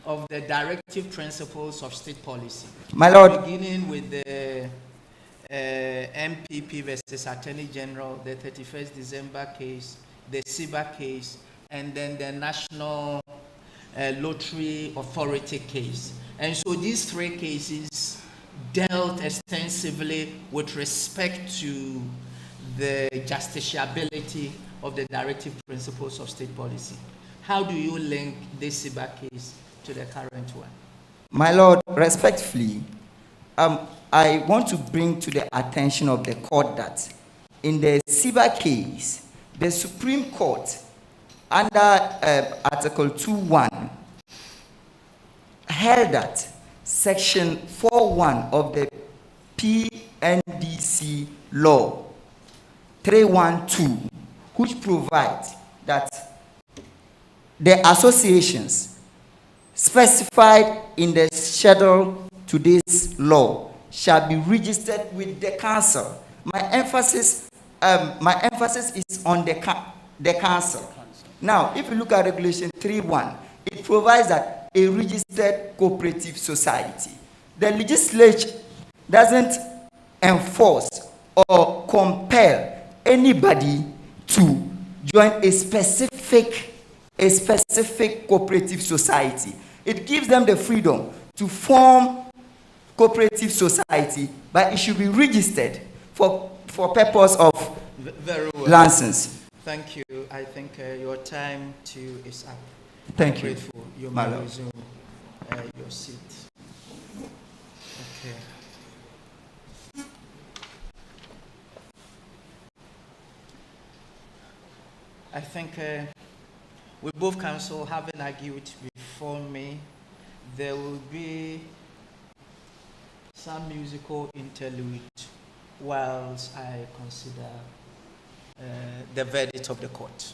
of the directive principles of state policy.
My Lord,
beginning with the MPP versus Attorney General, the 31st December case, the SIBA case, and then the National Lottery Authority case. And so these 3 cases dealt extensively with respect to the justiciability of the directive principles of state policy. How do you link this SIBA case to the current one?
My Lord, respectfully, I want to bring to the attention of the court that in the SIBA case, the Supreme Court, under Article 2.1, held that Section 4.1 of the PNDC Law 312, which provides that the associations specified in the schedule to this law shall be registered with the council. My emphasis is on the council. Now, if you look at Regulation 3.1, it provides that a registered cooperative society. The legislature doesn't enforce or compel anybody to join a specific cooperative society. It gives them the freedom to form cooperative society, but it should be registered for purpose of license.
Thank you. I think your time too is up.
Thank you.
Grateful. You may resume your seat. Okay. I think with both counsel having argued before me, there will be some musical interlude whilst I consider the verdict of the court.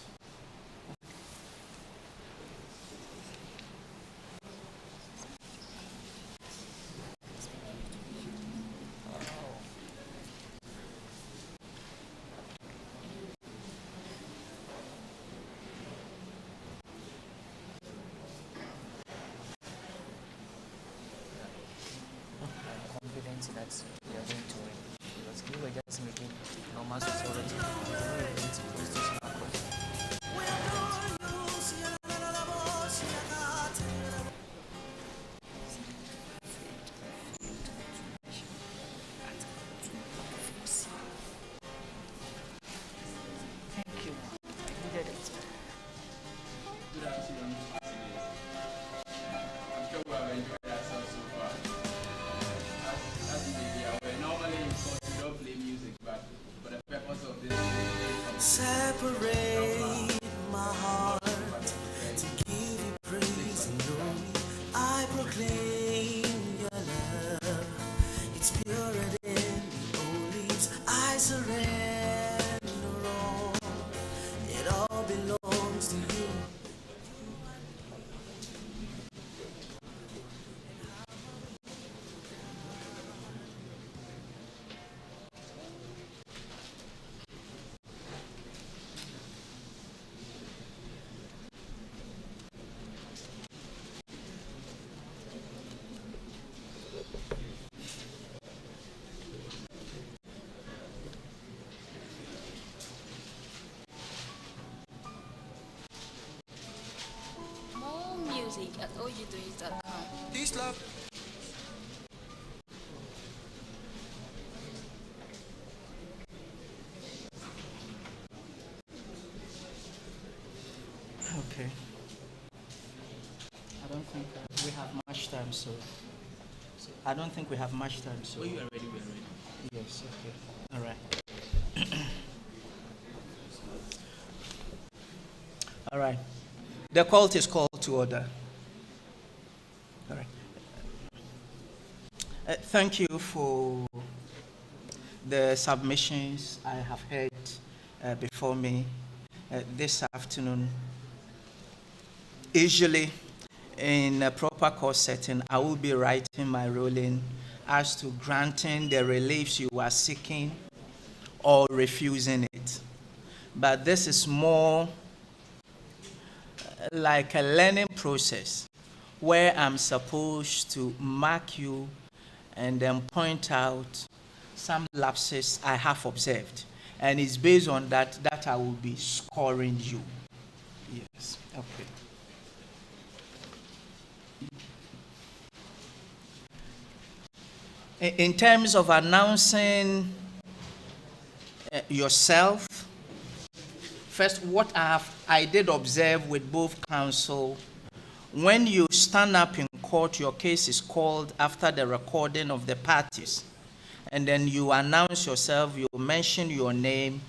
That we are going to win. Because we were just making normal sociology. We were going to constitutional court. Thank you. I needed it.
Good afternoon. I'm sure we have enjoyed ourselves so far. As you may be aware, normally in court we don't play music, but for the purpose of this,
separate my heart to give you praise and glory. I proclaim your love. It's purer than the olives. I surrender all. It all belongs to you.
At OG2is.com.
Peace, love.
Okay. I don't think we have much time, so I don't think we have much time. So
Oh, you are ready, we are ready.
yes, okay, all right. All right. The court is called to order. All right. Thank you for the submissions I have heard before me this afternoon. Usually, in a proper court setting, I will be writing my ruling as to granting the reliefs you are seeking or refusing it. But this is more like a learning process where I'm supposed to mark you and then point out some lapses I have observed. And it's based on that I will be scoring you. Yes, okay. In terms of announcing yourself, first, what I did observe with both counsel, when you stand up in court, your case is called after the recording of the parties, and then you announce yourself, you mention your name.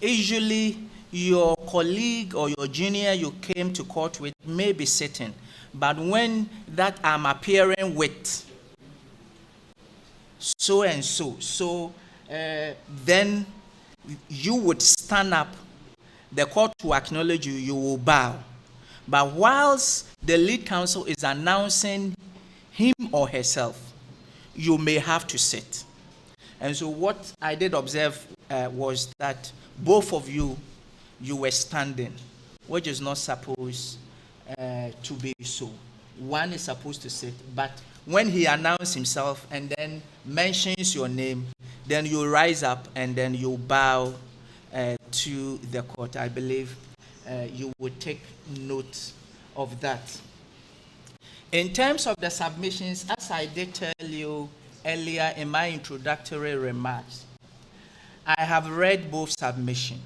Usually, your colleague or your junior you came to court with may be sitting, but when that I'm appearing with so and so, then you would stand up. The court will acknowledge you, you will bow. But whilst the lead counsel is announcing him or herself, you may have to sit. And so what I did observe was that both of you were standing, which is not supposed to be so. One is supposed to sit, but when he announces himself and then mentions your name, then you rise up and then you bow to the court. I believe you would take note of that. In terms of the submissions, as I did tell you earlier in my introductory remarks, I have read both submissions.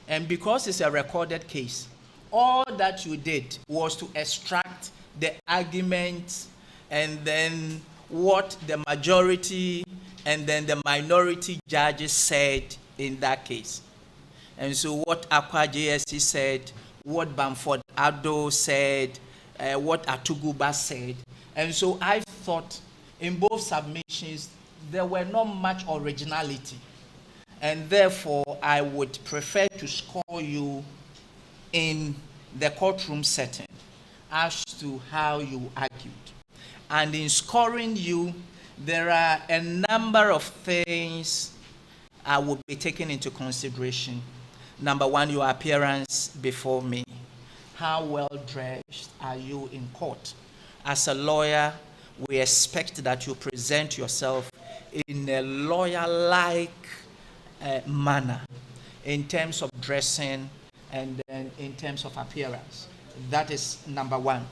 And because it's a recorded case, all that you did was to extract the arguments and then what the majority and then the minority judges said in that case. And so what Aqua JSC said, what Bamford Ado said, what Atuguba said. And so I thought in both submissions, there were not much originality. And therefore, I would prefer to score you in the courtroom setting as to how you argued. And in scoring you, there are a number of things I would be taken into consideration. Number one, your appearance before me. How well dressed are you in court? As a lawyer, we expect that you present yourself in a lawyer-like manner in terms of dressing and then in terms of appearance. That is number one.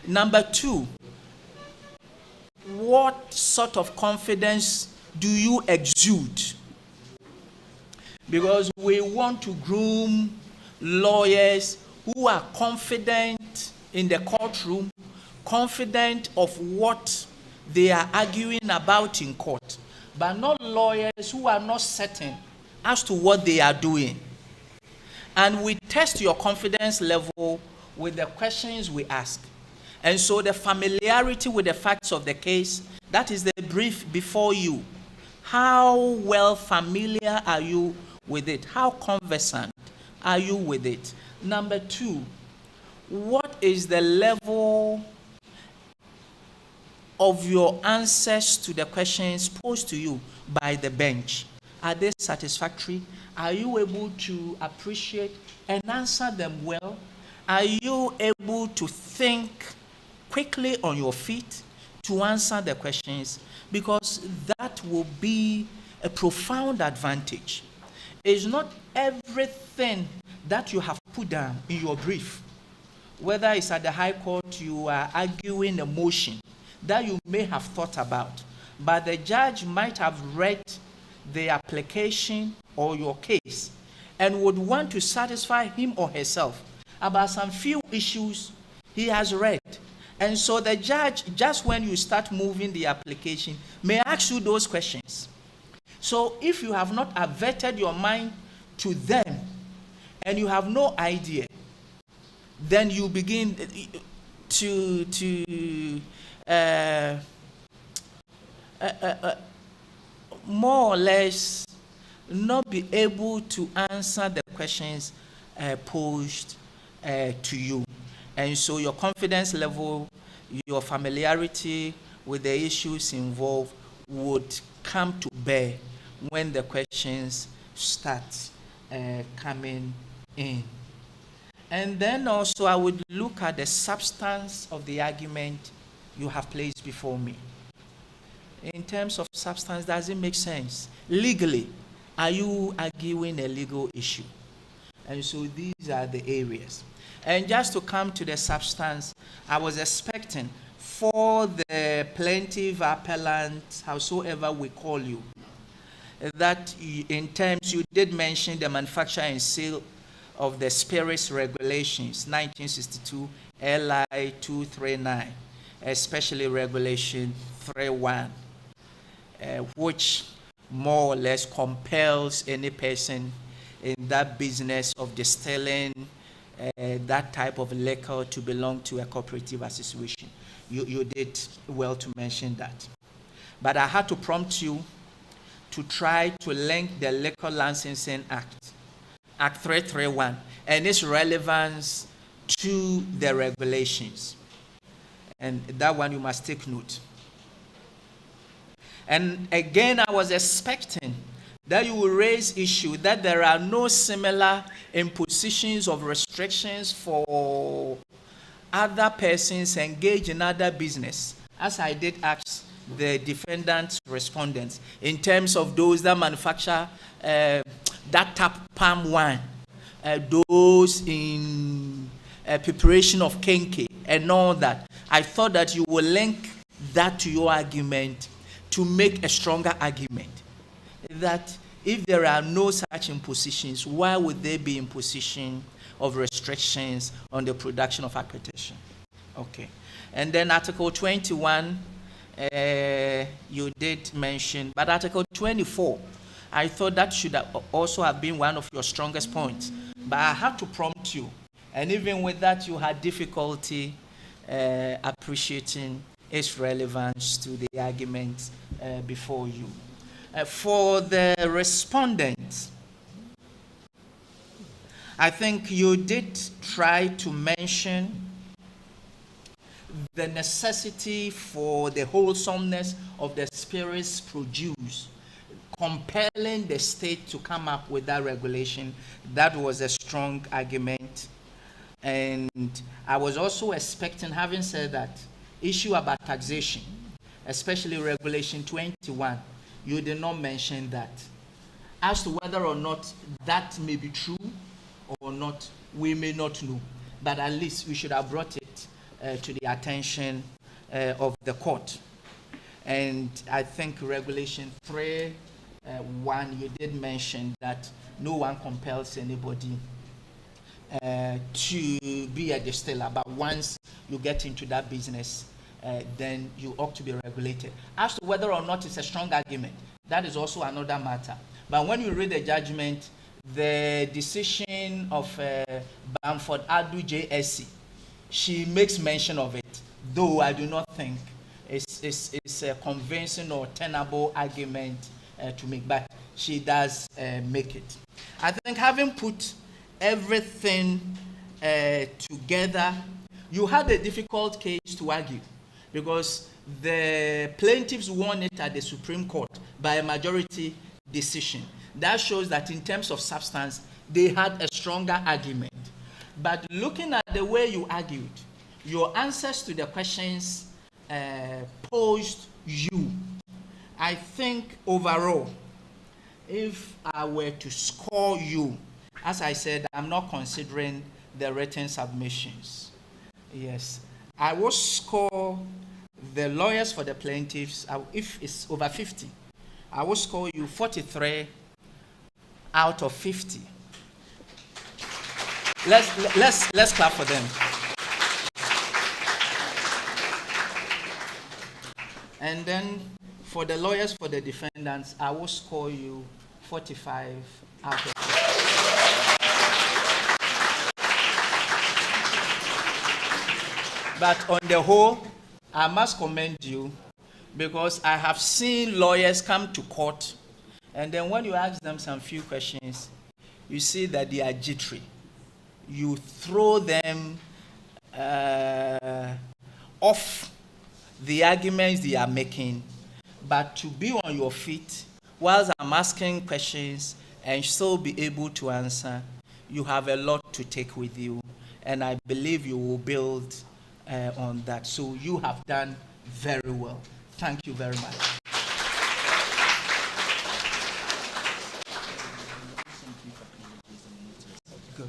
Number two, what sort of confidence do you exude? Because we want to groom lawyers who are confident in the courtroom, confident of what they are arguing about in court, but not lawyers who are not certain as to what they are doing. And we test your confidence level with the questions we ask. And so the familiarity with the facts of the case, that is the brief before you. How well familiar are you with it? How conversant are you with it? Number two, what is the level of your answers to the questions posed to you by the bench? Are they satisfactory? Are you able to appreciate and answer them well? Are you able to think quickly on your feet to answer the questions? Because that will be a profound advantage. It's not everything that you have put down in your brief, whether it's at the High Court, you are arguing a motion that you may have thought about, but the judge might have read the application or your case and would want to satisfy him or herself about some few issues he has read. And so the judge, just when you start moving the application, may ask you those questions. So if you have not averted your mind to them and you have no idea, then you begin to more or less not be able to answer the questions posed to you. And so your confidence level, your familiarity with the issues involved would come to bear when the questions start coming in. And then also I would look at the substance of the argument you have placed before me. In terms of substance, does it make sense? Legally, are you arguing a legal issue? And so these are the areas. And just to come to the substance, I was expecting for the plaintiff, appellant, howsoever we call you, that in terms, you did mention the manufacture and sale of the spirits regulations, 1962, LI 239, especially regulation 31, which more or less compels any person in that business of distilling that type of liquor to belong to a cooperative association. You did well to mention that. But I had to prompt you to try to link the Liquor Licensing Act, Act 331, and its relevance to the regulations. And that one you must take note. And again, I was expecting that you will raise issue that there are no similar impositions of restrictions for other persons engaged in other business, as I did ask the defendants, respondents, in terms of those that manufacture that tap palm wine, those in preparation of kenke and all that. I thought that you will link that to your argument to make a stronger argument that if there are no such impositions, why would there be imposition of restrictions on the production of accreditation? Okay. And then Article 21, you did mention, but Article 24, I thought that should also have been one of your strongest points. But I had to prompt you. And even with that, you had difficulty appreciating its relevance to the argument before you. For the respondents, I think you did try to mention the necessity for the wholesomeness of the Spirit's produce, compelling the state to come up with that regulation. That was a strong argument. And I was also expecting, having said that, issue about taxation, especially Regulation 21, you did not mention that. As to whether or not that may be true or not, we may not know. But at least we should have brought it to the attention of the court. And I think Regulation 3:1, you did mention that no one compels anybody to be a distiller, but once you get into that business, then you ought to be regulated. As to whether or not it's a strong argument, that is also another matter. But when you read the judgment, the decision of Bamford Adu JSC, she makes mention of it, though I do not think it's a convincing or tenable argument to make, but she does make it. I think having put everything together, you had a difficult case to argue because the plaintiffs won it at the Supreme Court by a majority decision. That shows that in terms of substance, they had a stronger argument. But looking at the way you argued, your answers to the questions posed you, I think overall, if I were to score you, as I said, I'm not considering the written submissions. Yes, I will score the lawyers for the plaintiffs, if it's over 50, I will score you 43 out of 50. Let's clap for them. And then for the lawyers for the defendants, I will score you 45 out of 50. But on the whole, I must commend you because I have seen lawyers come to court and then when you ask them some few questions, you see that they are jittery. You throw them off the arguments they are making, but to be on your feet whilst I'm asking questions and still be able to answer, you have a lot to take with you, and I believe you will build on that. So you have done very well. Thank you very much. Good.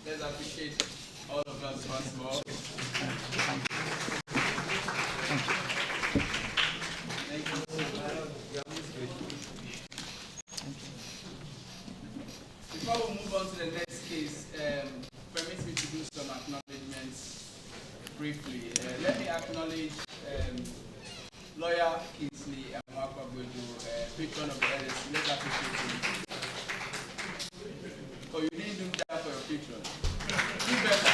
Let's appreciate all of us once more.
Thank you.
Thank you. Before we move on to the next case, permit me to do some acknowledgements briefly. Let me acknowledge lawyer Kingsley Amwakwabudu, patron of the LSU. Let's appreciate him. Oh, you didn't do that for your patron. Do better.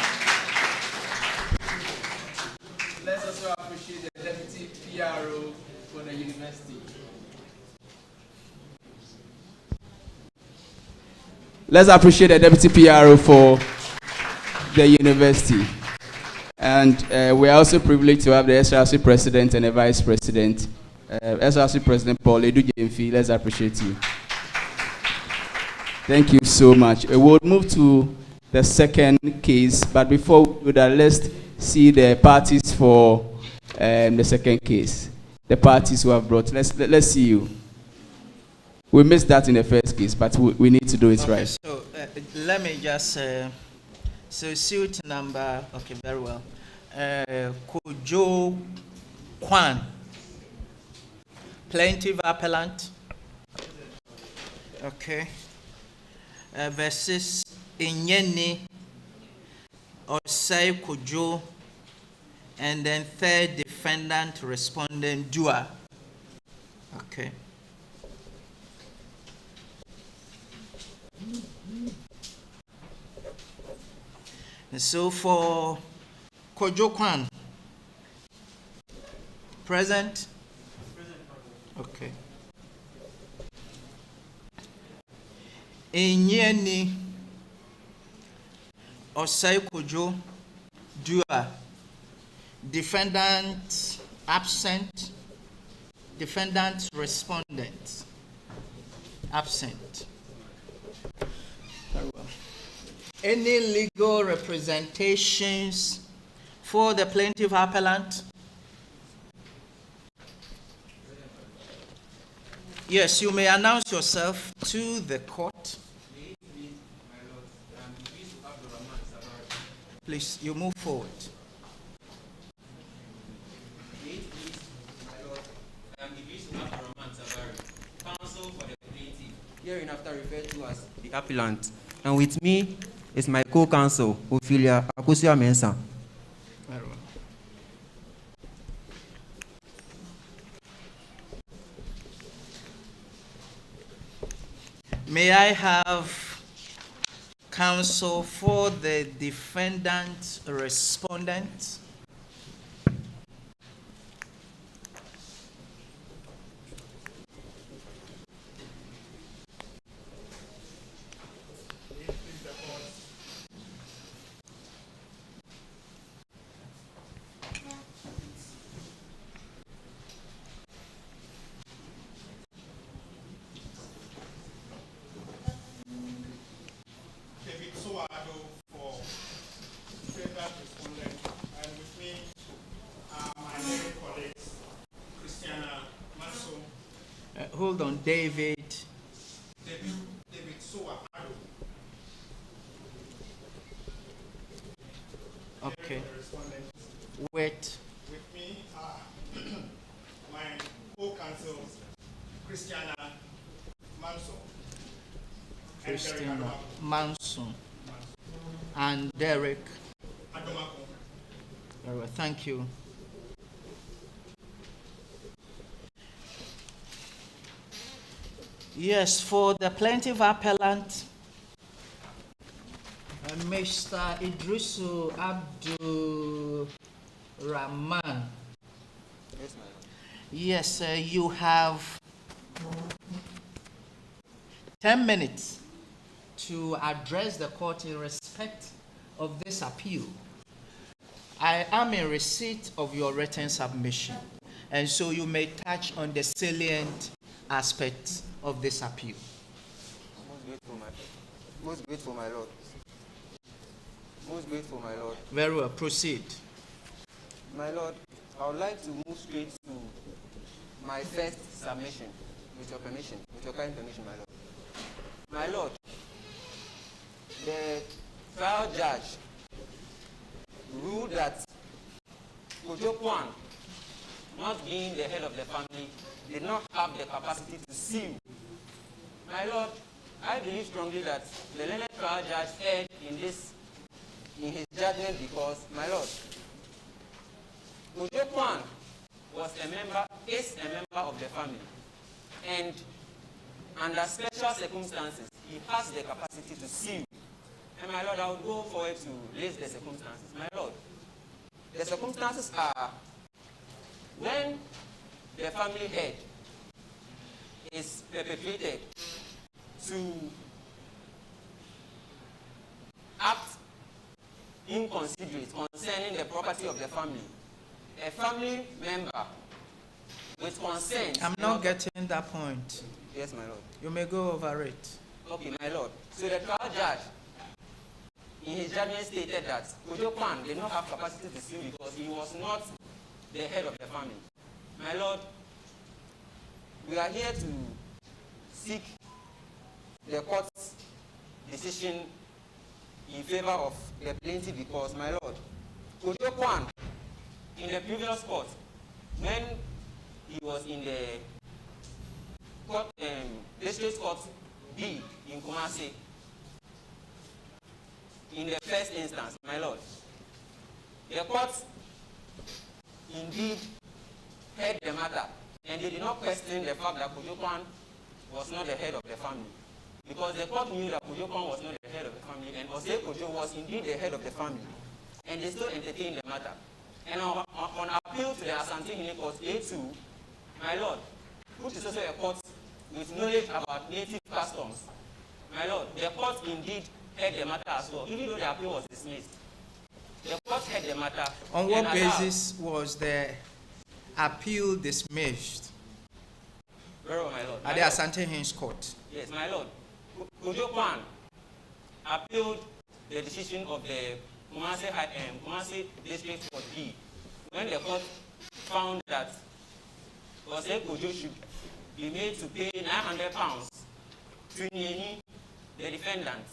Let's also appreciate the deputy PRO for the university. Let's appreciate the deputy PRO for the university. And we are also privileged to have the SRC president and the vice president. SRC president Paul Edu Jemfi, let's appreciate you. Thank you so much. We'll move to the second case, but before we do that, let's see the parties for the second case. The parties who have brought. Let's see you. We missed that in the first case, but we need to do it right.
So let me just so suit number. Okay, very well. Kojo Kwan, plaintiff appellant. Okay. Versus Inyeni Osei Kojo, and then third defendant respondent Dua. Okay. And so for Kojo Kwan, present? Okay. Enyeni Osai Kojo Dua, defendant absent, defendant respondent absent. Very well. Any legal representations for the plaintiff appellant? Yes, you may announce yourself to the court. Please, you move forward.
Hereinafter referred to as the appellant. And with me is my co-counsel, Ophelia Akosia Mensah.
Very well. May I have counsel for the defendant respondent? Hold on, David.
David Soa-Ado.
Okay. Wait.
With me are my co-counsels, Christiana Manson.
Christiana Manson and Derek
Adomako.
Very well, thank you. Yes, for the plaintiff appellant, Mr. Idrisu Abdul Rahman.
Yes, madam.
Yes, you have 10 minutes to address the court in respect of this appeal. I am in receipt of your written submission, and so you may touch on the salient aspects of this appeal.
Most grateful, my lord. Most grateful, my lord.
Very well, proceed.
My lord, I would like to move straight to my first submission, with your permission, with your kind permission, my lord. My lord, the trial judge ruled that Kojo Kwan, not being the head of the family, did not have the capacity to sue. My lord, I believe strongly that the learned trial judge erred in his judgment because, my lord, Kojo Kwan is a member of the family, and under special circumstances, he has the capacity to sue. And my lord, I would go forward to list the circumstances. My lord, the circumstances are when the family head is perpetrated to act inconsiderate concerning the property of the family. A family member with consent.
I'm not getting that point.
Yes, my lord.
You may go over it.
Okay, my lord. So the trial judge, in his judgment, stated that Kojo Kwan did not have capacity to sue because he was not the head of the family. My lord, we are here to seek the court's decision in favor of the plaintiff because, my lord, Kojo Kwan, in the previous court, when he was in the court, district court B in Kumasi, in the first instance, my lord, the court indeed heard the matter, and they did not question the fact that Kojo Kwan was not the head of the family, because the court knew that Kojo Kwan was not the head of the family. family, and Osei Kojo was indeed the head of the family, and they still entertained the matter. And on appeal to the Asante Hine Court A2, my lord, which is also a court with knowledge about native customs, my lord, the court indeed heard the matter as well, even though the appeal was dismissed. The court heard the matter.
On what basis was the appeal dismissed?
Very well, my lord.
At the Asante Hine's court?
Yes, my lord. Kojo Kwan appealed the decision of the Kumasi District Court B when the court found that Osei Kojo should be made to pay £900 to Nyeni, the defendant.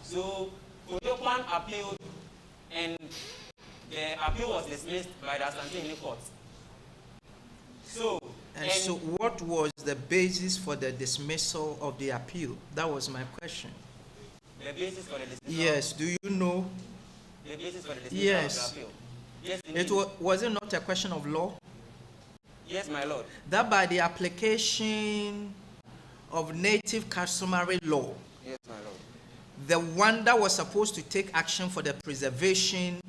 So Kojo Kwan appealed, and the appeal was dismissed by the Asante Hine Court. So,
so what was the basis for the dismissal of the appeal? That was my question.
The basis for the dismissal?
Yes, do you know?
The basis for the dismissal
yes.
of the appeal? Yes,
was it not a question of law?
Yes, my lord.
That by the application of native customary law,
yes, my lord,
the one that was supposed to take action for the preservation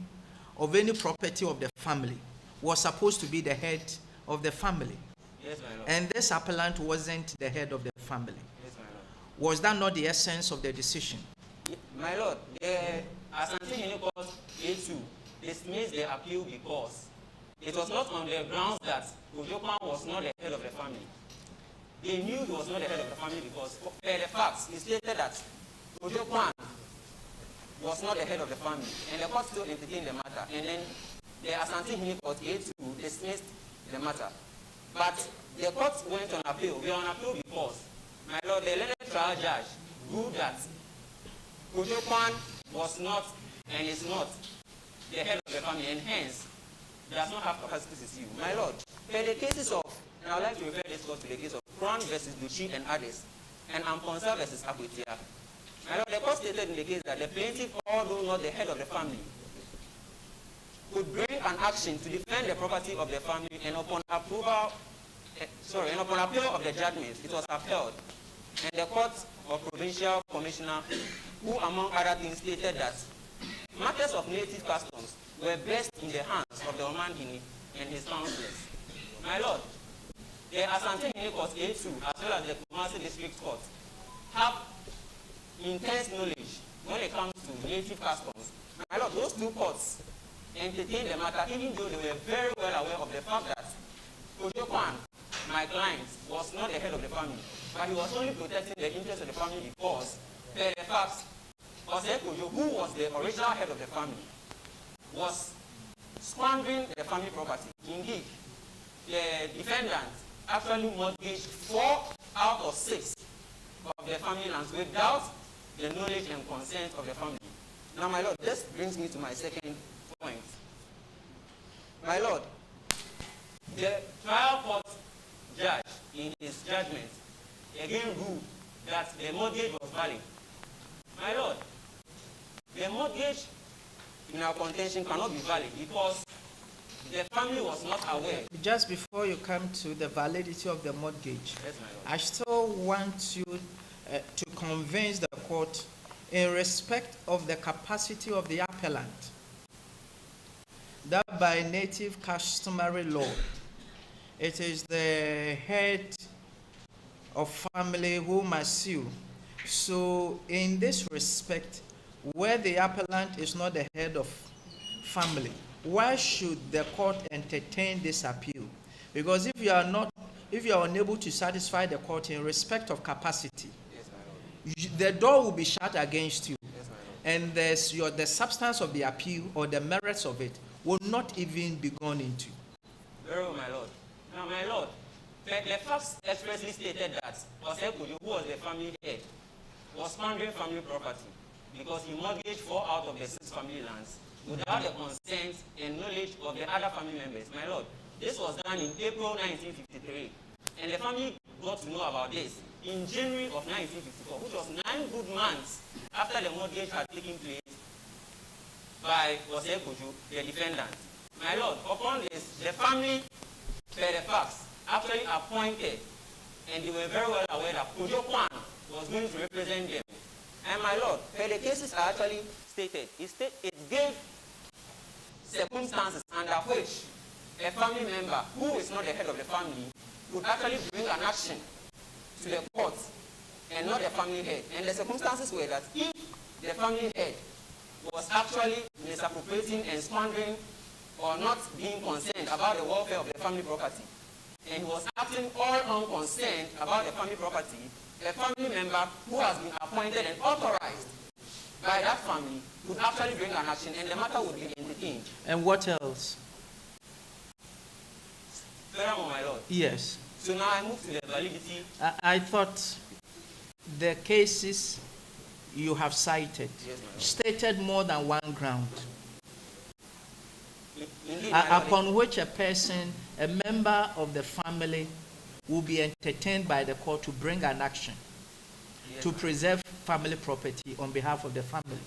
of any property of the family was supposed to be the head of the family.
Yes, my lord.
And this appellant wasn't the head of the family.
Yes, my lord.
Was that not the essence of the decision?
My lord, the Asante Hine Court A2 dismissed the appeal because it was not on the grounds that Kojo Kwan was not the head of the family. They knew he was not the head of the family because, per the facts, he stated that Kojo Kwan was not the head of the family, and the court still entertained the matter. And then the Asante Hine Court A2 dismissed the matter. But the court went on appeal. We are on appeal because, my lord, the learned trial judge ruled that Kojo Kwan was not and is not the head of the family, and hence does not have capacity to sue. My lord, for the cases of, and I would like to refer this court to the case of Crown versus Duchi and others, and Amponsa versus Akwetia. My lord, the court stated in the case that the plaintiff, although not the head of the family, could bring an action to defend the property of the family, and upon approval, and upon appeal of the judgment, it was upheld. And the court of provincial commissioner, who among other things stated that matters of native customs were best in the hands of the Oman Hine and his councillors. My lord, the Asante Hine Court A2 as well as the Kumasi District Court have intense knowledge when it comes to native customs. My lord, those two courts entertained the matter even though they were very well aware of the fact that Kojo Kwan, my client, was not the head of the family, but he was only protecting the interests of the family because, per the facts, Osei Kojo, who was the original head of the family, was squandering the family property. Indeed, the defendant actually mortgaged 4 out of 6 of the family lands without the knowledge and consent of the family. Now, my lord, this brings me to my second point. My lord, the trial court judge, in his judgment, again ruled that the mortgage was valid. My lord, the mortgage in our contention cannot be valid because the family was not aware.
Just before you come to the validity of the mortgage,
yes, my lord,
I still want you to convince the court in respect of the capacity of the appellant that by native customary law, it is the head of family who must sue. So in this respect, where the appellant is not the head of family, why should the court entertain this appeal? Because if you are unable to satisfy the court in respect of capacity, yes, the door will be shut against you. Yes, and the substance of the appeal or the merits of it will not even be gone into.
Very well, my lord. Now, my lord, the facts expressly stated that Osei Kojo, who was the family head, was squandering family property because he mortgaged 4 out of the 6 family lands without the consent and knowledge of the other family members. My lord, this was done in April 1953, and the family got to know about this in January of 1954, which was 9 good months after the mortgage had taken place by Osei Kojo, the defendant. My lord, upon this, the family, per the facts, actually appointed, and they were very well aware that Kojo Kwan was going to represent them. And my Lord, where the cases are actually stated, it gave circumstances under which a family member who is not the head of the family could actually bring an action to the court and not the family head. And the circumstances were that if the family head was actually misappropriating and squandering or not being concerned about the welfare of the family property, and he was acting all unconcerned about the family property, a family member who has been appointed and authorized by that family would actually bring an action and the matter would be entertained.
And what else?
Furthermore, my Lord.
Yes.
So now I move to the validity.
I thought the cases you have cited stated more than one ground.
Indeed,
upon which a person, a member of the family, will be entertained by the court to bring an action to preserve family property on behalf of the family.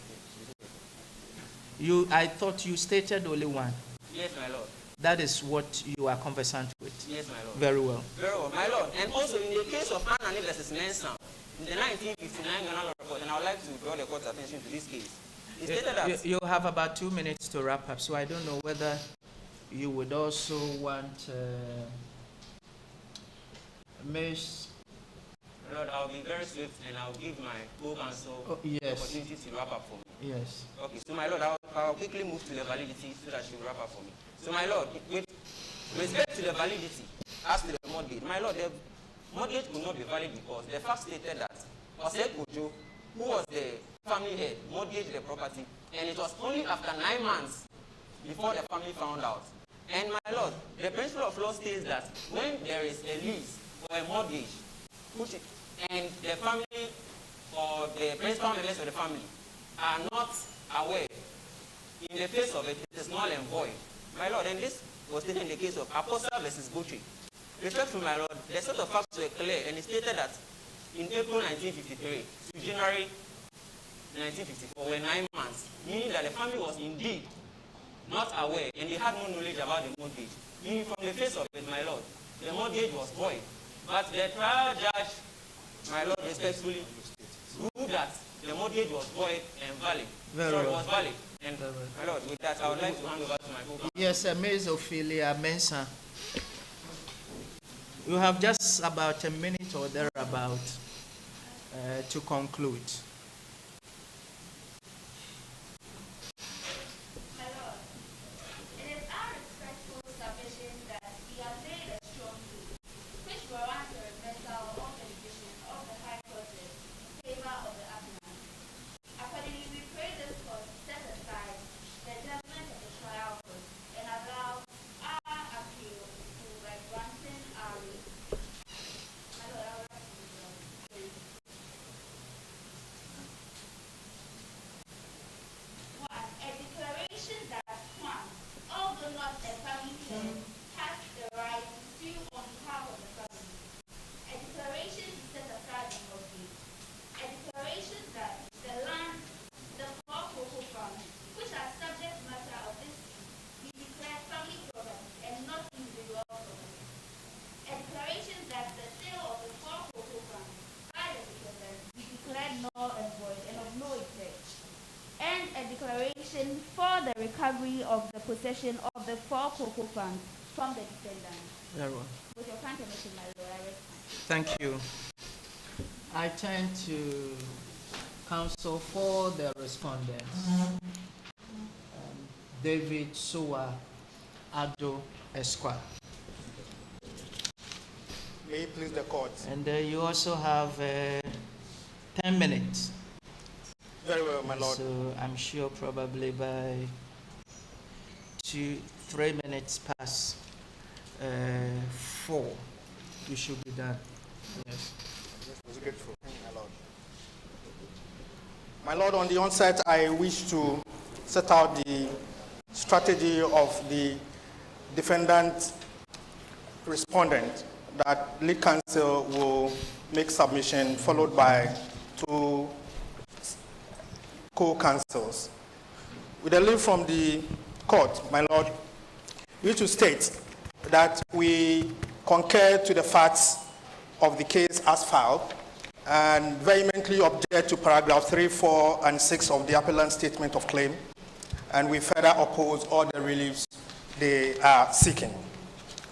I thought you stated only one.
Yes, my Lord.
That is what you are conversant with.
Yes, my Lord.
Very well.
Very well, my Lord. And also in the case of Anani versus Mensah, in the 1959 Ghana law report, and I would like to draw the court's attention to this case. It stated that
you have about 2 minutes to wrap up, so I don't know whether you would also want Ms.
Lord, I'll be very swift and I'll give my co-counsel the opportunity to wrap up for me.
Yes.
Okay, so my Lord, I'll quickly move to the validity so that she will wrap up for me. So my Lord, with respect to the validity, as to the mortgage, my Lord, the mortgage could not be valid because the fact stated that Osei Kojo, who was the family head, mortgaged the property, and it was only after 9 months before the family found out. And my Lord, the principle of law states that when there is a lease or a mortgage, and the family or the principal members of the family are not aware, in the face of it, it is null and void. My Lord, and this was stated in the case of Apostle versus Butchie. Respectfully, my Lord, the set of facts were clear, and it stated that in April 1953 to January 1954 were 9 months, meaning that the family was indeed not aware and they had no knowledge about the mortgage. Meaning from the face of it, my Lord, the mortgage was void. But the trial judge, my Lord, respectfully ruled that the mortgage was void and valid.
Very
so
well.
it was valid. And my Lord, with that, I would like to hand over to my co-counsel.
Yes, Ms. Ophelia Mensah. You have just about a minute or thereabout to conclude.
For the recovery of the possession of the 4 cocoa funds from the defendant.
Very well.
With your kind permission, my Lord, I rest.
Thank you. I turn to counsel for the respondents. David Suwa Ado Esquire.
May it please the court.
And you also have 10 minutes.
Very well, my Lord.
So I'm sure probably by 2-3 minutes past 4, you should be done. Yes.
I was grateful. Thank you, my Lord. My Lord, on the onset, I wish to set out the strategy of the defendant respondent that lead counsel will make submission, followed by 2 co-counsels. With a leave from the court, my Lord, we to state that we concur to the facts of the case as filed, and vehemently object to paragraph 3, 4, and 6 of the appellant's statement of claim, and we further oppose all the reliefs they are seeking.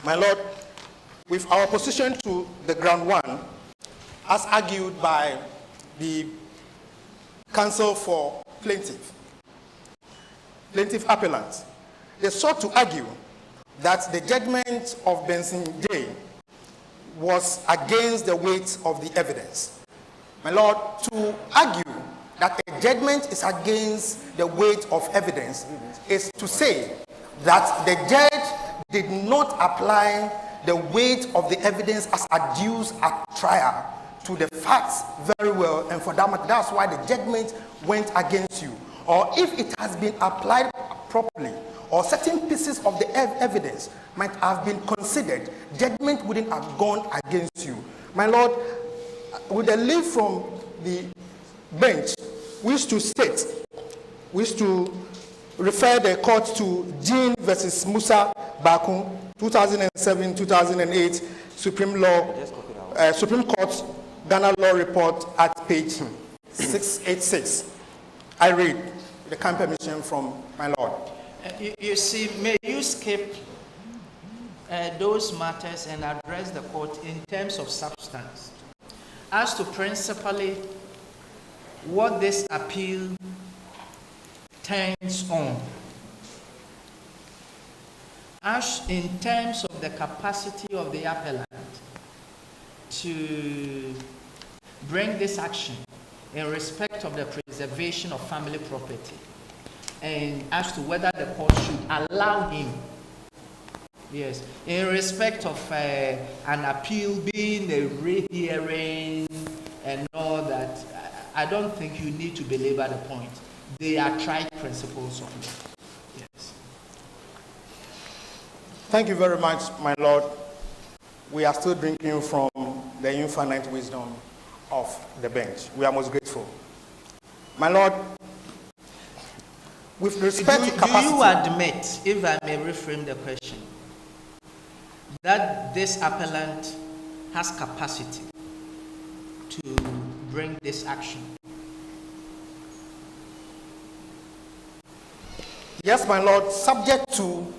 My Lord, with our opposition to the ground 1, as argued by the counsel for plaintiff appellant, they sought to argue that the judgment of Benson J was against the weight of the evidence. My Lord, to argue that a judgment is against the weight of evidence is to say that the judge did not apply the weight of the evidence as adduced at trial to the facts very well, and for that matter, that's why the judgment went against you. Or if it has been applied properly, or certain pieces of the evidence might have been considered, judgment wouldn't have gone against you. My Lord, with a leave from the bench, wish to refer the court to Jean versus Musa Bakun, 2007-2008 Supreme Court Ghana Law Report at page 686. I read the kind permission from my Lord.
You see, may you skip those matters and address the court in terms of substance. As to principally what this appeal turns on, as in terms of the capacity of the appellant to bring this action in respect of the preservation of family property, and as to whether the court should allow him, yes, in respect of an appeal being a rehearing and all that, I don't think you need to belabor the point. They are tried principles of law. Yes.
Thank you very much, my Lord. We are still drinking from the infinite wisdom of the bench. We are most grateful. My Lord, with respect to capacity... Do you
admit, if I may reframe the question, that this appellant has capacity to bring this action?
Yes, my Lord, subject to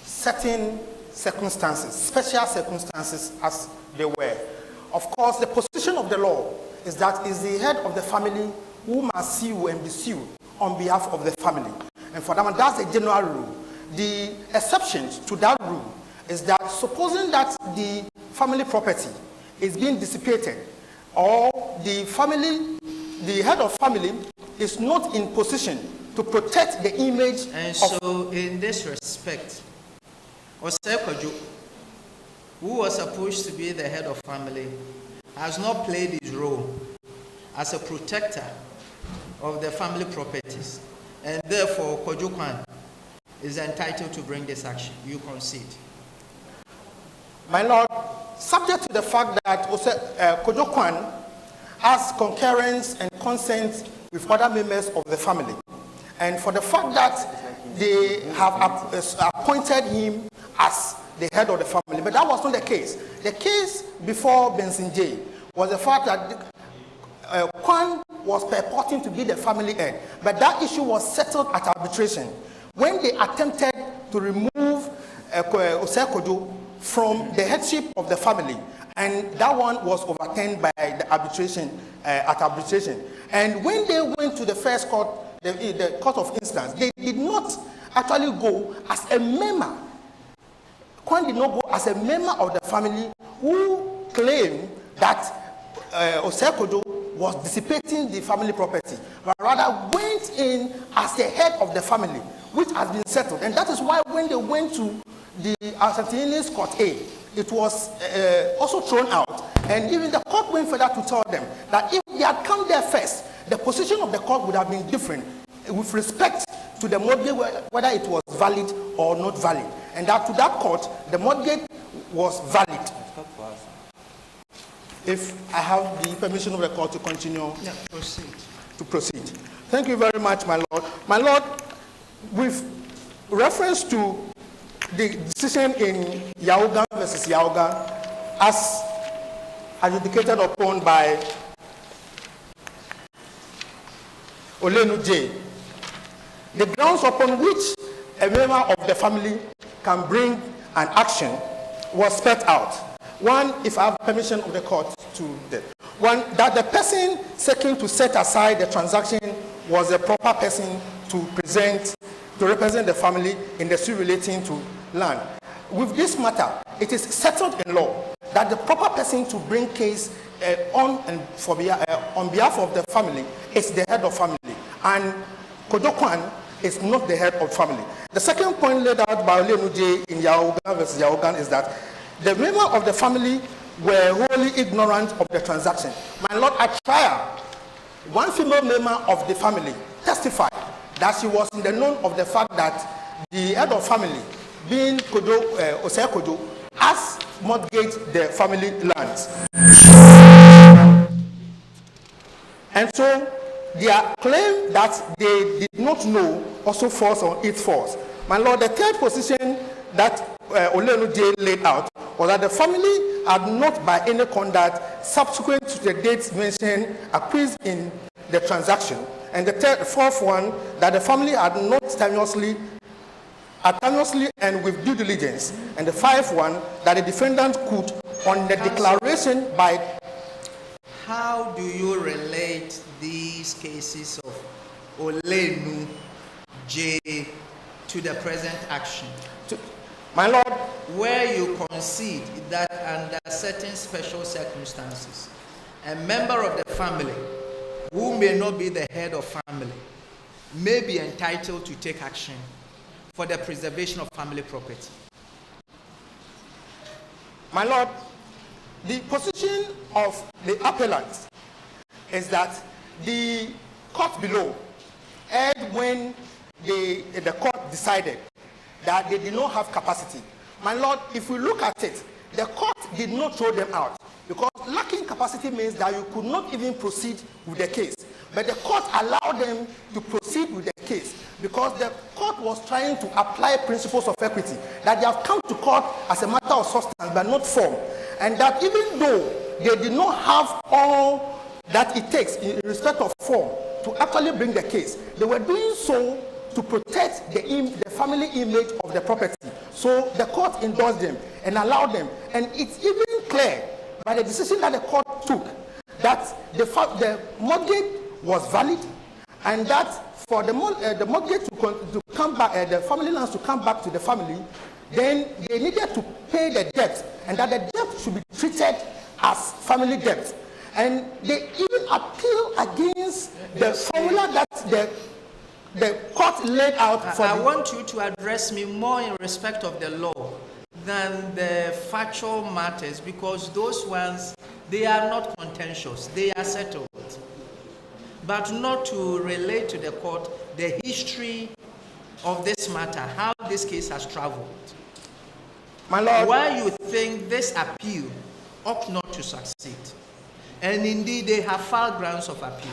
certain circumstances, special circumstances as they were. Of course, the position of the law is that it's the head of the family who must sue and be sued on behalf of the family. And for that, that's a general rule. The exceptions to that rule is that supposing that the family property is being dissipated, or the head of family is not in position to protect the image.
And so in this respect, Osekojo, who was supposed to be the head of family, has not played his role as a protector of the family properties, and therefore Kojo Kwan is entitled to bring this action. You concede?
My Lord, subject to the fact that Kojo Kwan has concurrence and consent with other members of the family, and for the fact that they have appointed him as the head of the family, but that was not the case. The case before Benson J was the fact that Kwan was purporting to be the family head, but that issue was settled at arbitration when they attempted to remove Osekojo from the headship of the family, and that one was overturned by the arbitration at arbitration. And when they went to the first court, the court of instance, they did not actually go as a member. Kwan did not go as a member of the family who claimed that Osekojo was dissipating the family property, but rather went in as the head of the family, which has been settled. And that is why when they went to the Ashanti Court A, it was also thrown out. And even the court went further to tell them that if they had come there first, the position of the court would have been different with respect to the mortgage, whether it was valid or not valid. And that to that court, the mortgage was valid. If I have the permission of the court to continue, to proceed. Thank you very much, my Lord. My Lord, with reference to the decision in Yauga versus Yauga, as adjudicated upon by Olenu J. The grounds upon which a member of the family can bring an action was spelled out. One, if I have permission of the court to do. One, that the person seeking to set aside the transaction was a proper person to represent the family in the suit relating to land. With this matter, it is settled in law that the proper person to bring case on behalf of the family is the head of family, and Kojo Kwan is not the head of family. The second point laid out by Olenu J in Yaogan versus Yaogan is that the member of the family were wholly ignorant of the transaction. My lord, at trial, one female member of the family testified that she was in the known of the fact that the head of family, being Kojo, Osei Kojo, has mortgaged the family lands. And so their claim that they did not know also falls on its false. My lord, the third position that Olenu J laid out was that the family had not by any conduct subsequent to the dates mentioned acquiesced in the transaction. And the fourth one, that the family had not timeously and with due diligence. And the fifth one, that the defendant could, on the declaration by...
How do you relate these cases of Olenu J to the present action?
My lord,
where you concede that under certain special circumstances, a member of the family who may not be the head of family may be entitled to take action for the preservation of family property.
My lord, the position of the appellant is that the court below erred when the court decided that they did not have capacity. My lord, if we look at it, the court did not throw them out, because lacking capacity means that you could not even proceed with the case. But the court allowed them to proceed with the case because the court was trying to apply principles of equity, that they have come to court as a matter of substance but not form, and that even though they did not have all that it takes in respect of form to actually bring the case, they were doing so to protect the family image of the property. So the court endorsed them and allowed them. And it's even clear by the decision that the court took that the mortgage was valid, and that for the mortgage to come back, the family lands to come back to the family, then they needed to pay the debt, and that the debt should be treated as family debt. And they even appeal against the formula that the court laid out for
I want you to address me more in respect of the law than the factual matters, because those ones, they are not contentious, they are settled. But not to relate to the court the history of this matter, how this case has traveled.
My lord,
why you think this appeal ought not to succeed. And indeed, they have filed grounds of appeal.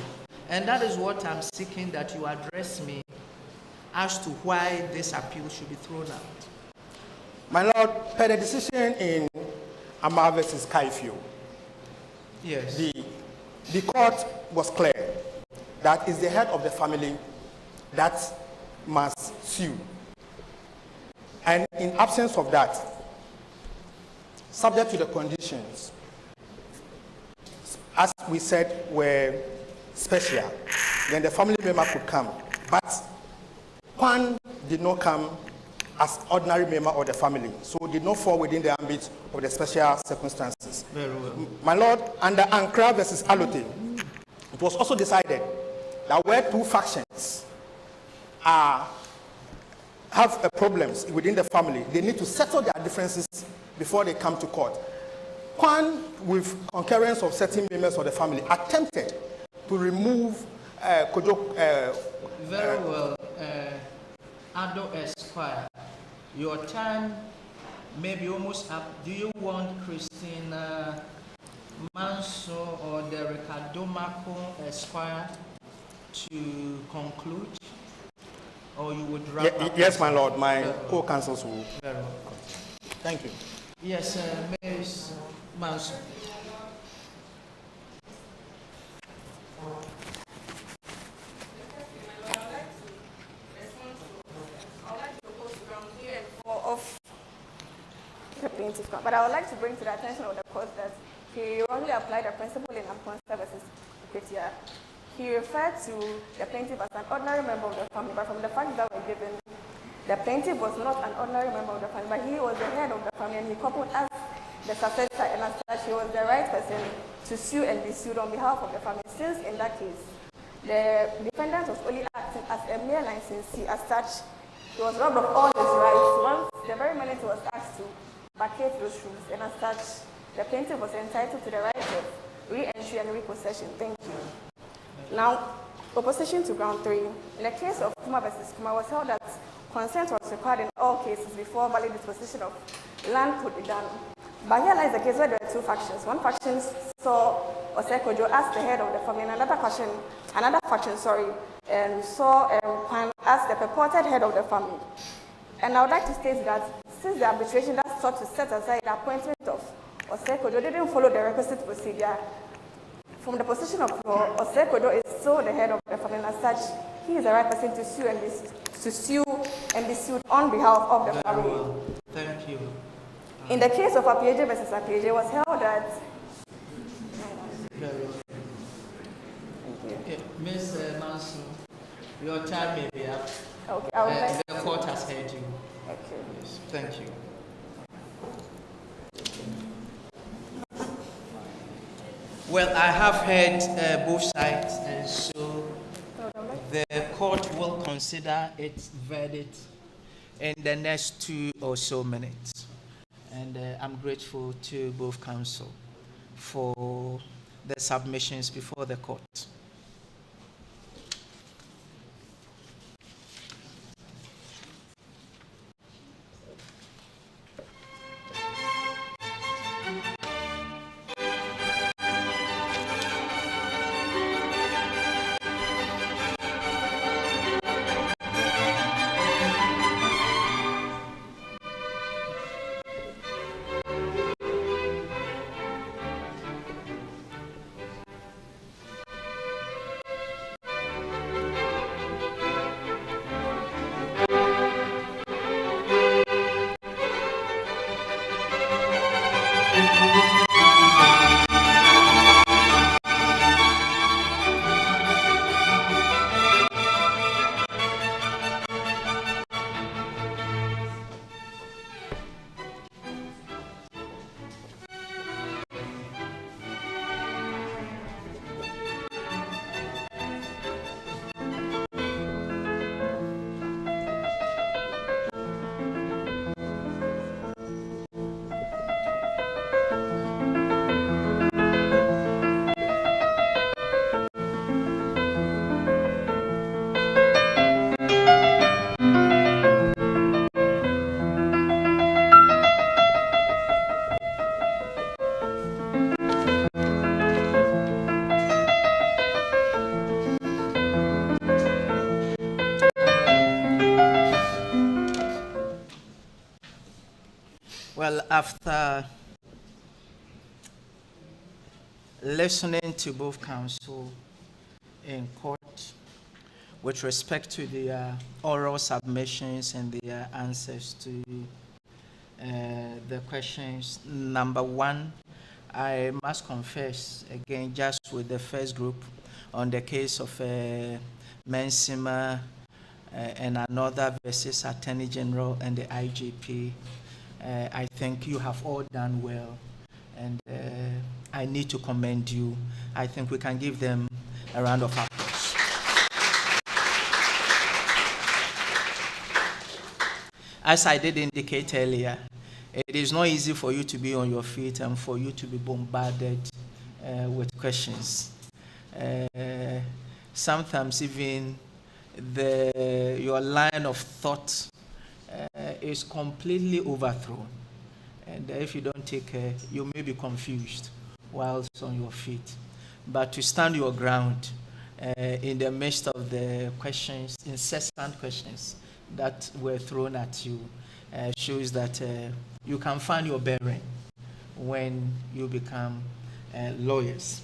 And that is what I'm seeking that you address me as to why this appeal should be thrown out.
My lord, per the decision in Amar versus Kaifio,
yes,
the court was clear that it's the head of the family that must sue. And in absence of that, subject to the conditions, as we said, were special, then the family member could come. But Kwan did not come as ordinary member of the family, so did not fall within the ambit of the special circumstances.
Very well.
My lord, under Ankara versus Alote, it was also decided that where two factions have problems within the family, they need to settle their differences before they come to court. Kwan, with concurrence of certain members of the family, attempted to remove Kojo.
Very well. Ado Esquire, your time may be almost up. Do you want Christina Manso or Derek Adomako Esquire to conclude? Or you would wrap up?
Yes, my lord. My co-counsels will.
Very well.
Thank you.
Yes, Ms. Manso.
the plaintiff. But I would like to bring to the attention of the court that he wrongly applied the principle in Amponsa versus Ketia. He referred to the plaintiff as an ordinary member of the family, but from the facts that were given, the plaintiff was not an ordinary member of the family, but he was the head of the family, and he coupled as the successor, and as such, he was the right person to sue and be sued on behalf of the family. Since in that case, the defendant was only acting as a mere licensee. As such, he was robbed of all his rights once the very minute he was asked to vacate those rooms, and as such, the plaintiff was entitled to the right of re-entry and repossession. Thank you. Now, opposition to ground 3. In the case of Kuma versus Kuma, was held that consent was required in all cases before valid disposition of land could be done. But here lies the case where there are two factions. One faction saw Osekojo as the head of the family, and another faction saw Kwan as the purported head of the family. And I would like to state that since the arbitration that sought to set aside the appointment of Osekojo didn't follow the requisite procedure, from the position of Osekojo is still the head of the family, and as such, he is the right person to sue and be sued on behalf of the family.
Well, thank you.
In the case of Apieje versus Apieje, was held that.
Okay, Ms. Manson, your time may be up.
Okay, I would like
the court has heard you.
Okay.
Yes, thank you. Well, I have heard both sides, and so the court will consider its verdict in the next 2 or so minutes. And I'm grateful to both counsel for the submissions before the court. Well, after listening to both counsel in court with respect to their oral submissions and their answers to the questions, number 1, I must confess, again, just with the first group on the case of Mensima and another versus Attorney General and the IGP, I think you have all done well, and I need to commend you. I think we can give them a round of applause. As I did indicate earlier, it is not easy for you to be on your feet and for you to be bombarded with questions. Sometimes even your line of thought is completely overthrown, and if you don't take care, you may be confused whilst on your feet. But to stand your ground in the midst of the questions, incessant questions that were thrown at you, shows that you can find your bearing when you become lawyers.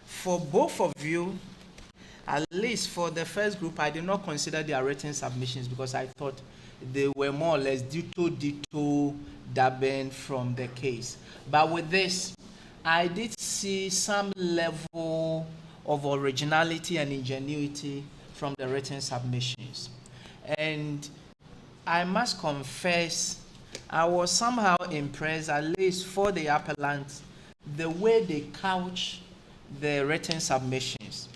For both of you, at least for the first group, I did not consider their written submissions because I thought they were more or less ditto dubbing from the case. But with this, I did see some level of originality and ingenuity from the written submissions. And I must confess, I was somehow impressed, at least for the appellant, the way they couch the written submissions.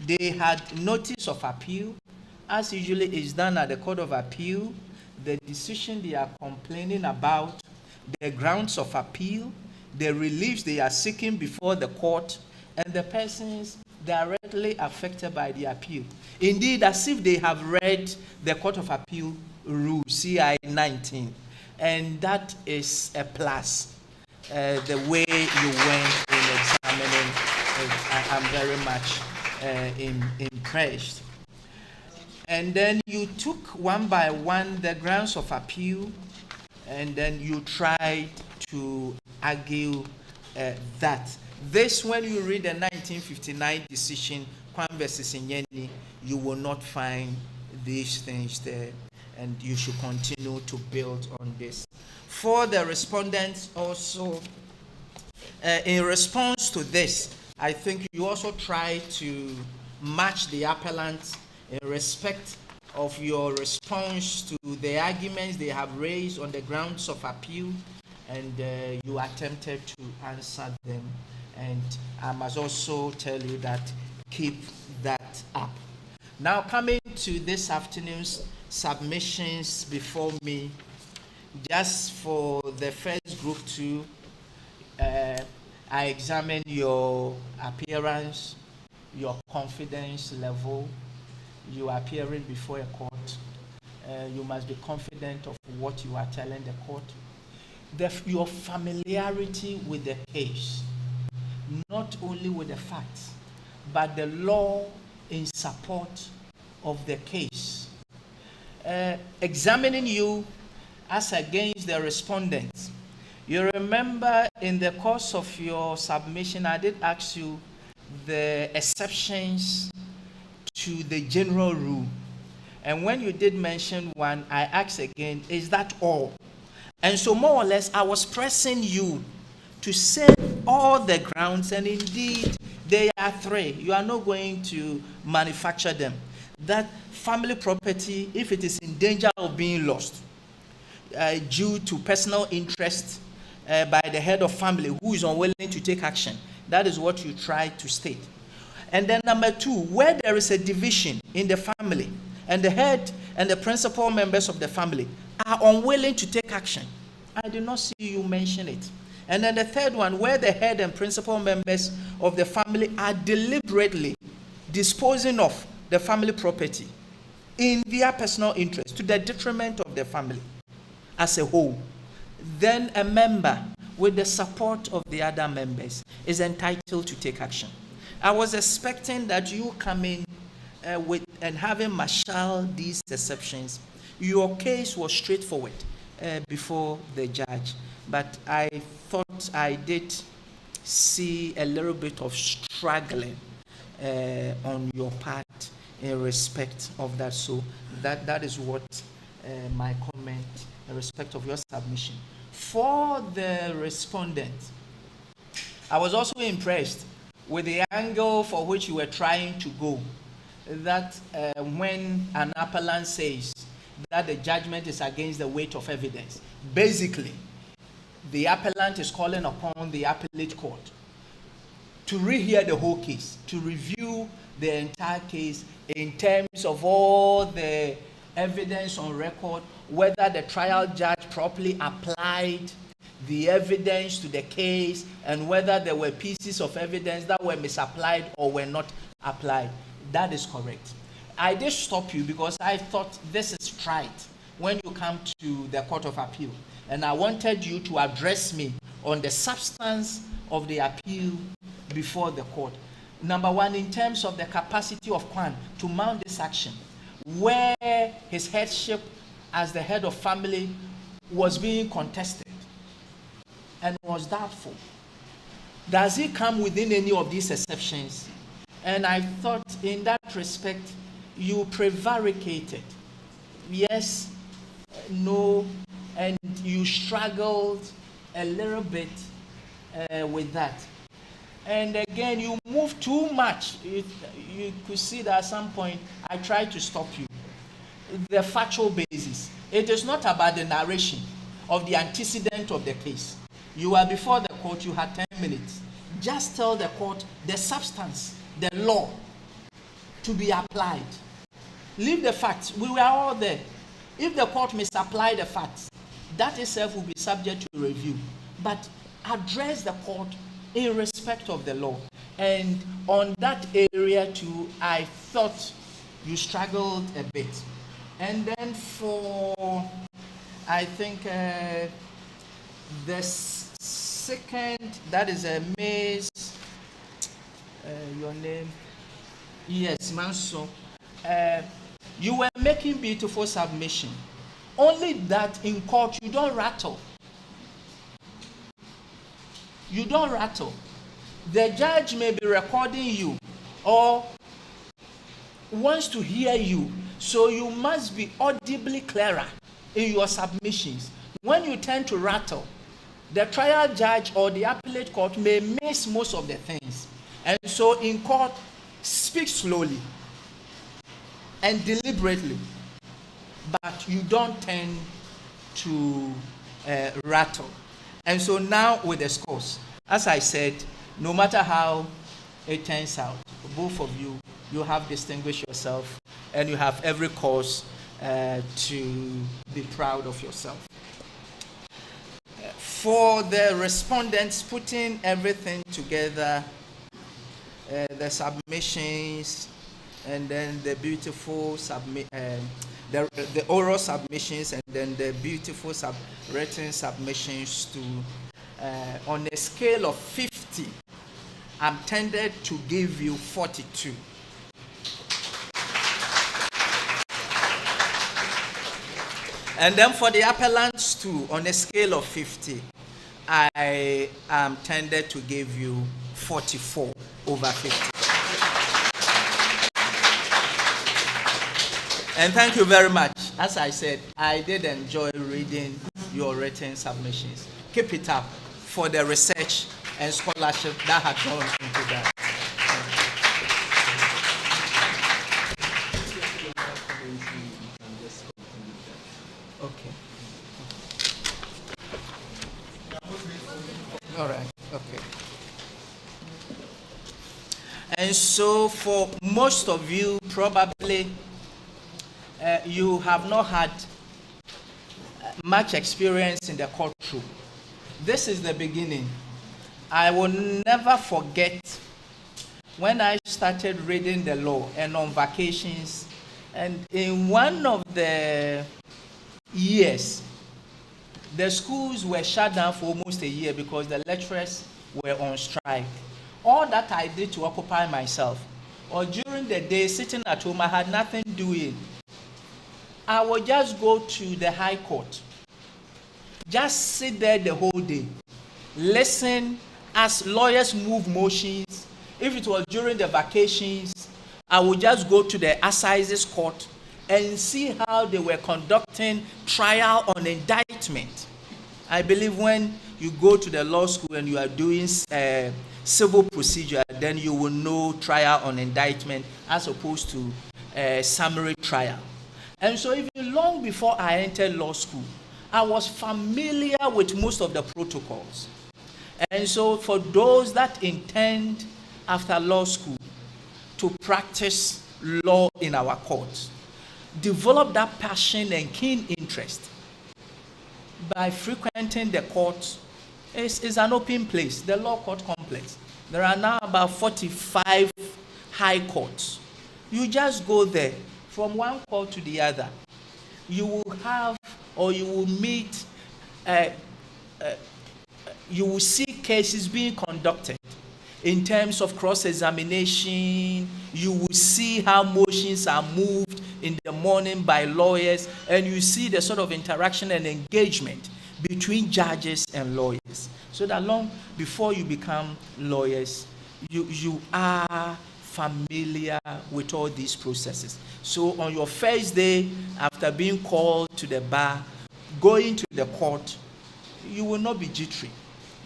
They had notice of appeal, as usually is done at the Court of Appeal, the decision they are complaining about, the grounds of appeal, the reliefs they are seeking before the court, and the persons directly affected by the appeal. Indeed, as if they have read the Court of Appeal rule, CI 19, and that is a plus. The way you went in examining it, I'm very much impressed. And then you took one by one the grounds of appeal, and then you tried to argue that. This, when you read the 1959 decision, Kwan versus Inyeni, you will not find these things there, and you should continue to build on this. For the respondents also, in response to this, I think you also try to match the appellant in respect of your response to the arguments they have raised on the grounds of appeal, and you attempted to answer them. And I must also tell you that keep that up. Now, coming to this afternoon's submissions before me, just for the first group 2, I examine your appearance, your confidence level. You are appearing before a court. You must be confident of what you are telling the court. Your familiarity with the case, not only with the facts, but the law in support of the case. Examining you as against the respondents. You remember in the course of your submission, I did ask you the exceptions to the general rule. And when you did mention one, I asked again, is that all? And so more or less, I was pressing you to say all the grounds, and indeed, they are 3. You are not going to manufacture them. That family property, if it is in danger of being lost, due to personal interest by the head of family who is unwilling to take action, that is what you try to state. And then number 2, where there is a division in the family, and the head and the principal members of the family are unwilling to take action, I did not see you mention it. And then the third one, where the head and principal members of the family are deliberately disposing of the family property in their personal interest to the detriment of the family as a whole, then a member with the support of the other members is entitled to take action. I was expecting that you come in with and having marshaled these exceptions, your case was straightforward before the judge. But I thought I did see a little bit of struggling on your part in respect of that. So that is what my comment in respect of your submission. For the respondent, I was also impressed with the angle for which you were trying to go. That when an appellant says that the judgment is against the weight of evidence, basically, the appellant is calling upon the appellate court to rehear the whole case, to review the entire case in terms of all the evidence on record, whether the trial judge properly applied the evidence to the case, and whether there were pieces of evidence that were misapplied or were not applied. That is correct. I did stop you because I thought this is trite when you come to the Court of Appeal. And I wanted you to address me on the substance of the appeal before the court. Number 1, in terms of the capacity of Kwan to mount this action, where his headship as the head of family was being contested and was doubtful. Does he come within any of these exceptions? And I thought in that respect, you prevaricated. Yes, no, and you struggled a little bit with that. And again, you move too much. You could see that at some point, I tried to stop you. The factual basis. It is not about the narration of the antecedent of the case. You are before the court, you had 10 minutes. Just tell the court the substance, the law, to be applied. Leave the facts. We were all there. If the court misapply the facts, that itself will be subject to review. But address the court in respect of the law. And on that area too, I thought you struggled a bit. And then for, I think, the second, that is a Maze, your name? Yes, Manso. You were making beautiful submission. Only that in court you don't rattle. You don't rattle. The judge may be recording you or wants to hear you, so you must be audibly clearer in your submissions. When you tend to rattle, the trial judge or the appellate court may miss most of the things. And so in court, speak slowly and deliberately, but you don't tend to rattle. And so now with the scores, as I said, no matter how it turns out, both of you, you have distinguished yourself and you have every cause to be proud of yourself. For the respondents, putting everything together, the submissions, and then the beautiful the oral submissions, and then the beautiful written submissions to, on a scale of 50, I'm tended to give you 42. And then for the appellants too, on a scale of 50, I am tended to give you 44 over 50. And thank you very much. As I said, I did enjoy reading your written submissions. Keep it up for the research and scholarship that had gone into that. Okay. All right. Okay. And so for most of you, probably you have not had much experience in the courtroom. This is the beginning. I will never forget when I started reading the law and on vacations, and in one of the years, the schools were shut down for almost a year because the lecturers were on strike. All that I did to occupy myself, or during the day sitting at home, I had nothing doing. I would just go to the High Court, just sit there the whole day, listen as lawyers move motions. If it was during the vacations, I would just go to the Assizes Court and see how they were conducting trial on indictment. I believe when you go to the law school and you are doing civil procedure, then you will know trial on indictment as opposed to summary trial. And so even long before I entered law school, I was familiar with most of the protocols. And so for those that intend after law school to practice law in our courts, develop that passion and keen interest by frequenting the courts. It's an open place, the law court complex. There are now about 45 high courts. You just go there from one court to the other. You will have, or you will meet, you will see cases being conducted in terms of cross-examination. You will see how motions are moved in the morning by lawyers, and you see the sort of interaction and engagement between judges and lawyers. So that long before you become lawyers, you are familiar with all these processes. So on your first day after being called to the bar, going to the court, you will not be jittery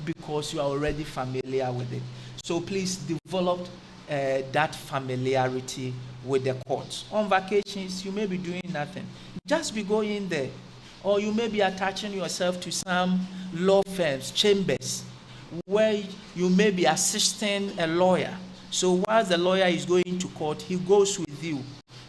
because you are already familiar with it. So please develop that familiarity with the courts. On vacations, you may be doing nothing. Just be going there. Or you may be attaching yourself to some law firms, chambers, where you may be assisting a lawyer. So while the lawyer is going to court, he goes with you.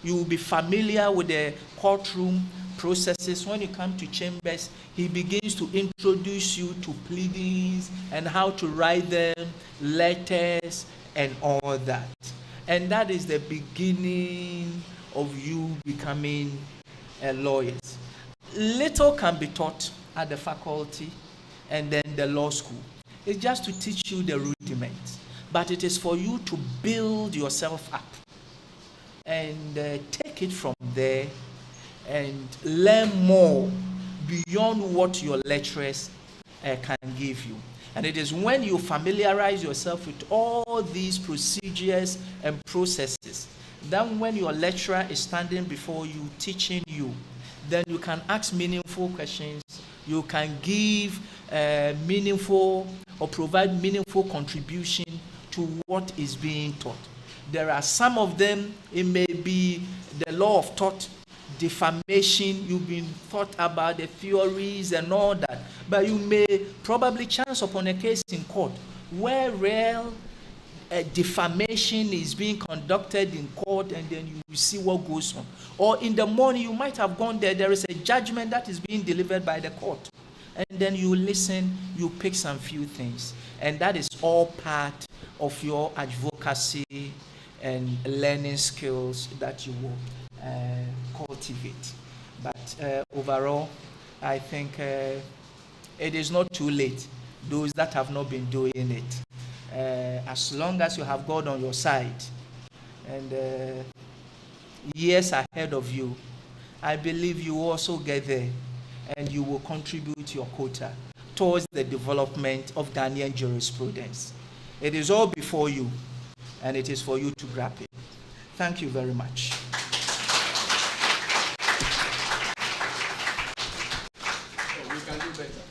You will be familiar with the courtroom processes. When you come to chambers, he begins to introduce you to pleadings and how to write them, letters, and all that. And that is the beginning of you becoming a lawyer. Little can be taught at the faculty and then the law school. It's just to teach you the rudiments. But it is for you to build yourself up and take it from there and learn more beyond what your lecturers can give you. And it is when you familiarize yourself with all these procedures and processes, then when your lecturer is standing before you, teaching you, then you can ask meaningful questions, you can give meaningful or provide meaningful contribution to what is being taught. There are some of them, it may be the law of tort, defamation, you've been thought about the theories and all that, but you may probably chance upon a case in court where real defamation is being conducted in court, and then you will see what goes on. Or in the morning, you might have gone there, there is a judgment that is being delivered by the court. And then you listen, you pick some few things. And that is all part of your advocacy and learning skills that you will cultivate. But overall, I think it is not too late, those that have not been doing it. As long as you have God on your side and years ahead of you, I believe you will also get there and you will contribute your quota towards the development of Ghanaian jurisprudence. It is all before you, and it is for you to grab it. Thank you very much.
We can do better.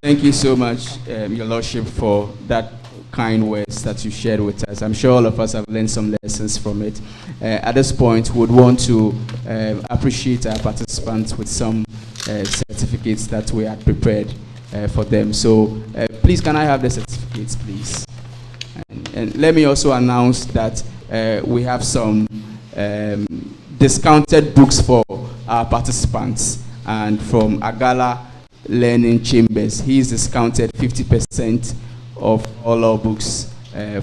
Thank you so much, Your Lordship, for that kind words that you shared with us. I'm sure all of us have learned some lessons from it. At this point, we would want to appreciate our participants with some certificates that we had prepared for them. So please, can I have the certificates, please? And let me also announce that we have some discounted books for our participants. And from Agala Learning Chambers, he is discounted 50% of all our books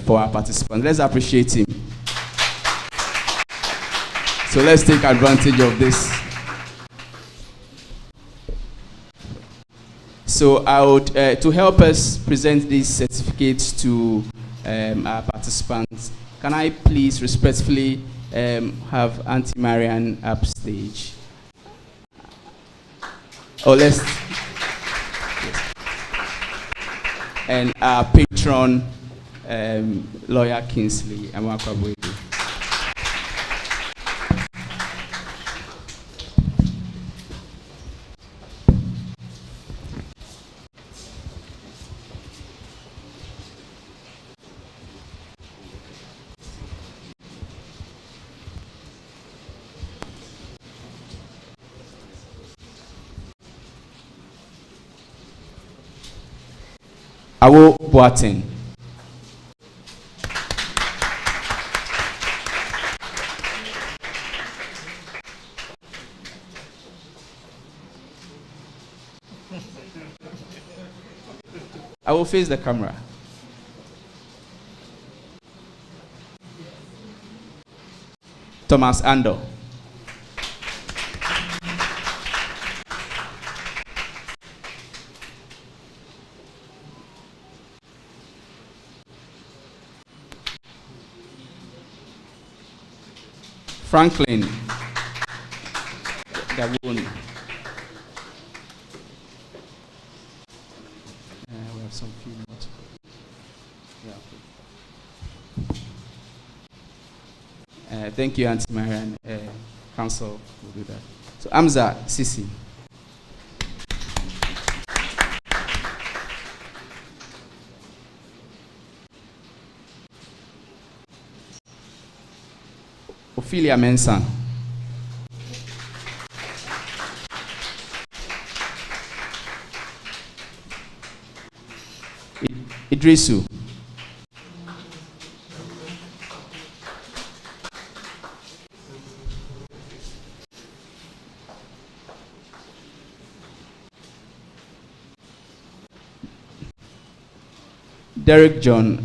for our participants. Let's appreciate him. So let's take advantage of this. So I would, to help us present these certificates to our participants, can I please respectfully have Auntie Marianne upstage? Oh, let's. And our patron, Lawyer Kingsley Amakwabwe. Awo Boateng. I will face the camera. Thomas Ando. Franklin Gabon. We have some few more. Yeah. Thank you, Auntie Marianne. Council will do that. So Amza Sisi. Ophelia Mensah. Idrisu. Derek John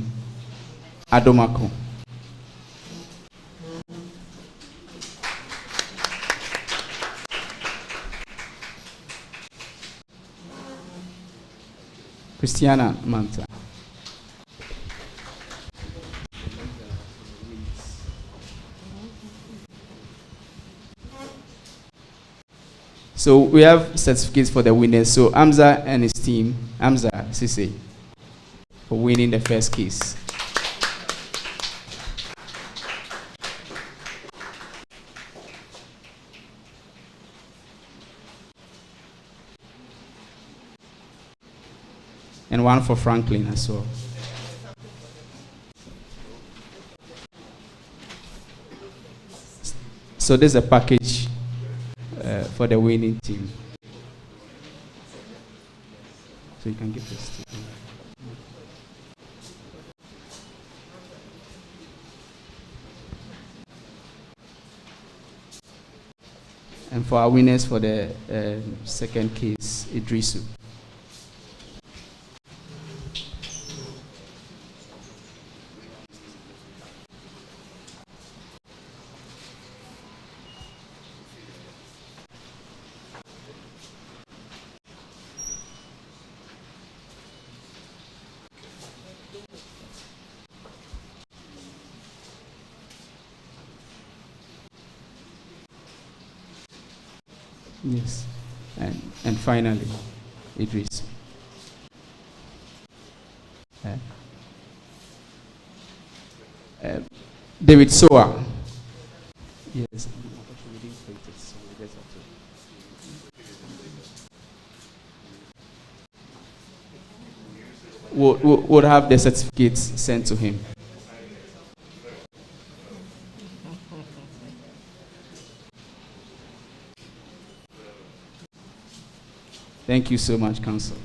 Adomako. Christiana Manta. So we have certificates for the winners. So Amza and his team, Amza Sisi, for winning the first case. And one for Franklin as well. So there's a package for the winning team. So you can give this to them. And for our winners for the second case, Idrisu. Yes, and finally, Idris. David Soa. Yes. Would have the certificates sent to him. Thank you so much, Council.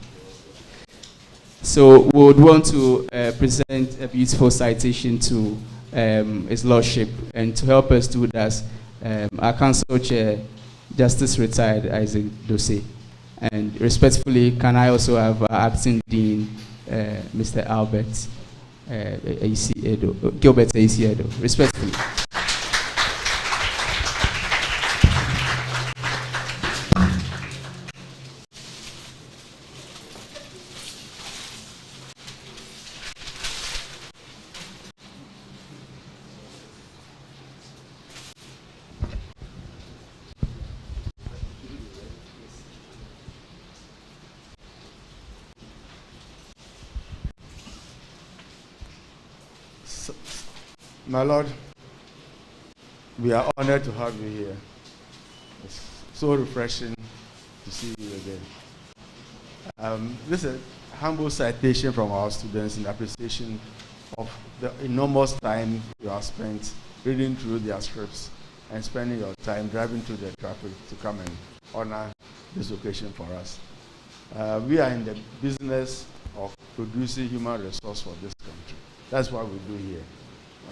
So we would want to present a beautiful citation to His Lordship, and to help us do that, our Council Chair, Justice Retired Isaac Dose. And respectfully, can I also have our Acting Dean, Mr. Gilbert Edo, respectfully.
My Lord, we are honored to have you here. It's so refreshing to see you again. This is a humble citation from our students in appreciation of the enormous time you have spent reading through their scripts and spending your time driving through the traffic to come and honor this occasion for us. We are in the business of producing human resource for this country. That's what we do here.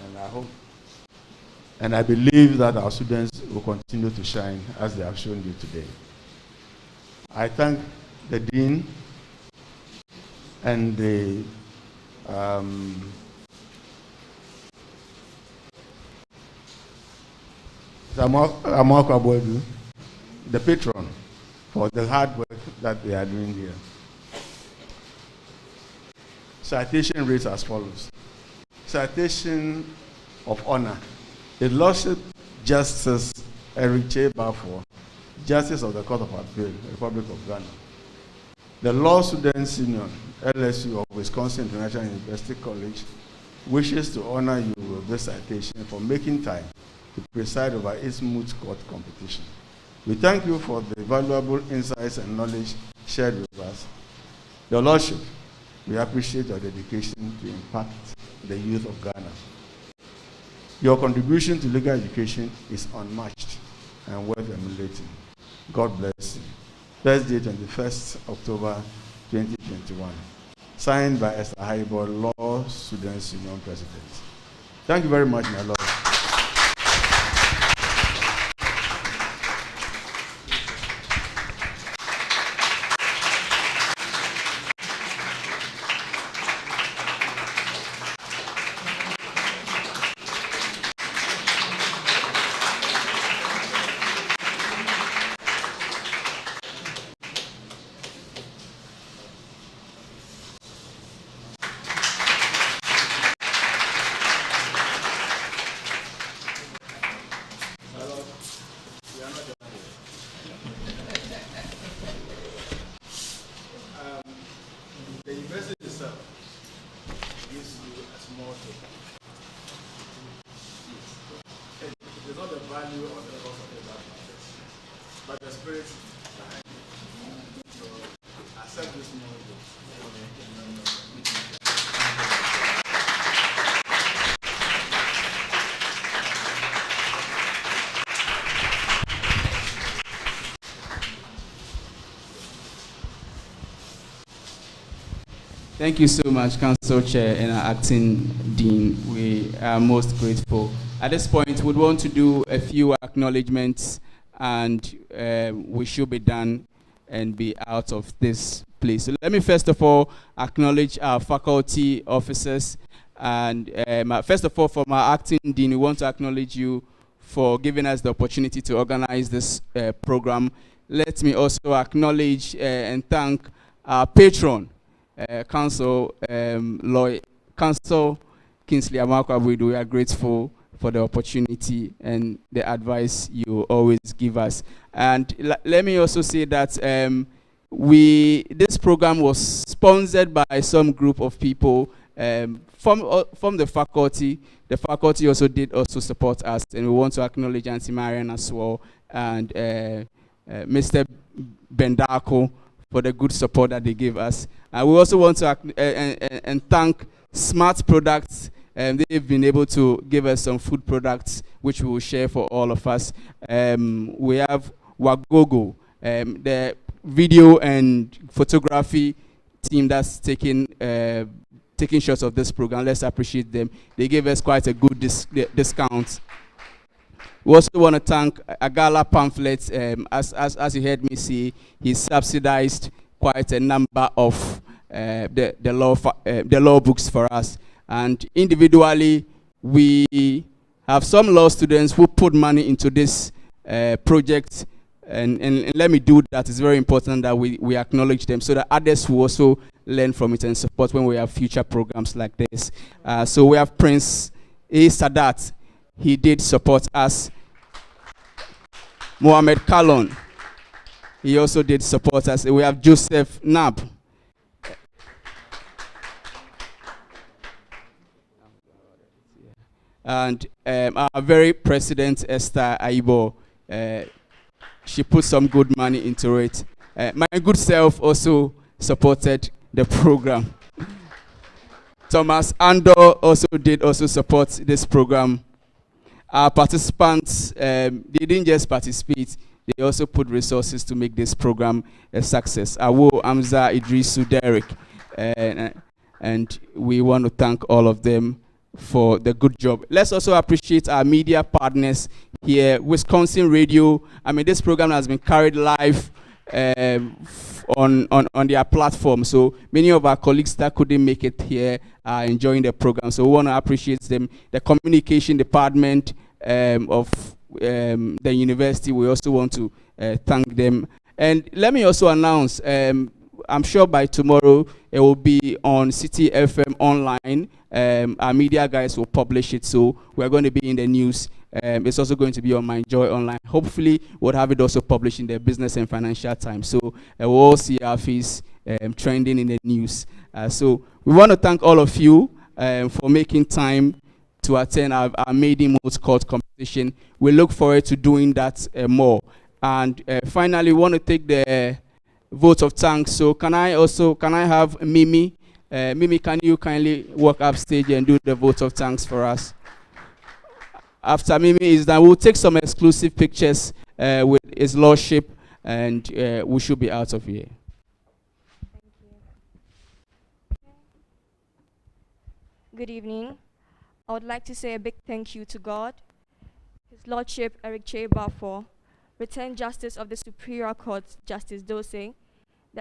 And I hope and I believe that our students will continue to shine as they have shown you today. I thank the Dean and the the patron, for the hard work that they are doing here. Citation reads as follows. Citation of honor. His Lordship Justice Eric Che Balfour, Justice of the Court of Appeal, Republic of Ghana. The Law Students Union, LSU of Wisconsin International University College, wishes to honor you with this citation for making time to preside over Lsu Moot court competition. We thank you for the valuable insights and knowledge shared with us. Your Lordship, we appreciate your dedication to impact the youth of Ghana. Your contribution to legal education is unmatched and worth emulating. God bless you. Thursday, 21st October 2021. Signed by Esther Haibo, Law Students Union President. Thank you very much, my Lord.
Thank you so much, Council Chair and our Acting Dean. We are most grateful. At this point, we'd want to do a few acknowledgements, and we should be done and be out of this place. So let me first of all acknowledge our faculty officers. And first of all, from our Acting Dean, we want to acknowledge you for giving us the opportunity to organize this program. Let me also acknowledge and thank our patron, Council Kingsley Amakwabudu. We are grateful for the opportunity and the advice you always give us. And let me also say that this program was sponsored by some group of people from the faculty. The faculty also did support us, and we want to acknowledge Auntie Marian as well, and Mr. Bendako for the good support that they gave us. And we also want to and thank Smart Products. They've been able to give us some food products, which we will share for all of us. We have Wagogo, the video and photography team that's taking shots of this program. Let's appreciate them. They gave us quite a good discount. We also want to thank Agala Pamphlets. As you heard me say, he subsidized quite a number of the law books for us. And individually, we have some law students who put money into this project. And let me do that. It's very important that we acknowledge them so that others will also learn from it and support when we have future programs like this. So we have Prince A. Sadat. He did support us. Mohammed Kalon. He also did support us. We have Joseph Nab. And our very president, Esther Aibo, she put some good money into it. My good self also supported the program. Thomas Andor also did support this program. Our participants, they didn't just participate, they also put resources to make this program a success. Awo, Amza, Idrisu, Derek, and we want to thank all of them for the good job. Let's also appreciate our media partners here, Wisconsin Radio. I mean, this program has been carried live on their platform. So many of our colleagues that couldn't make it here are enjoying the program. So we want to appreciate them. The communication department of the university, we also want to thank them. And let me also announce, I'm sure by tomorrow it will be on City FM online. Our media guys will publish it, so we're going to be in the news. It's also going to be on My Joy Online. Hopefully, we'll have it also published in the Business and Financial Times. So we'll all see our face trending in the news. So we want to thank all of you for making time to attend our maiden moot court competition. We look forward to doing that more. And finally, we want to take the vote of thanks. So can I have Mimi? Mimi, can you kindly walk up stage and do the vote of thanks for us? After Mimi is done, we'll take some exclusive pictures with His Lordship, and we should be out of here.
Good evening. I would like to say a big thank you to God, His Lordship Eric J. Bafo, Returned Justice of the Superior Court, Justice Dose, the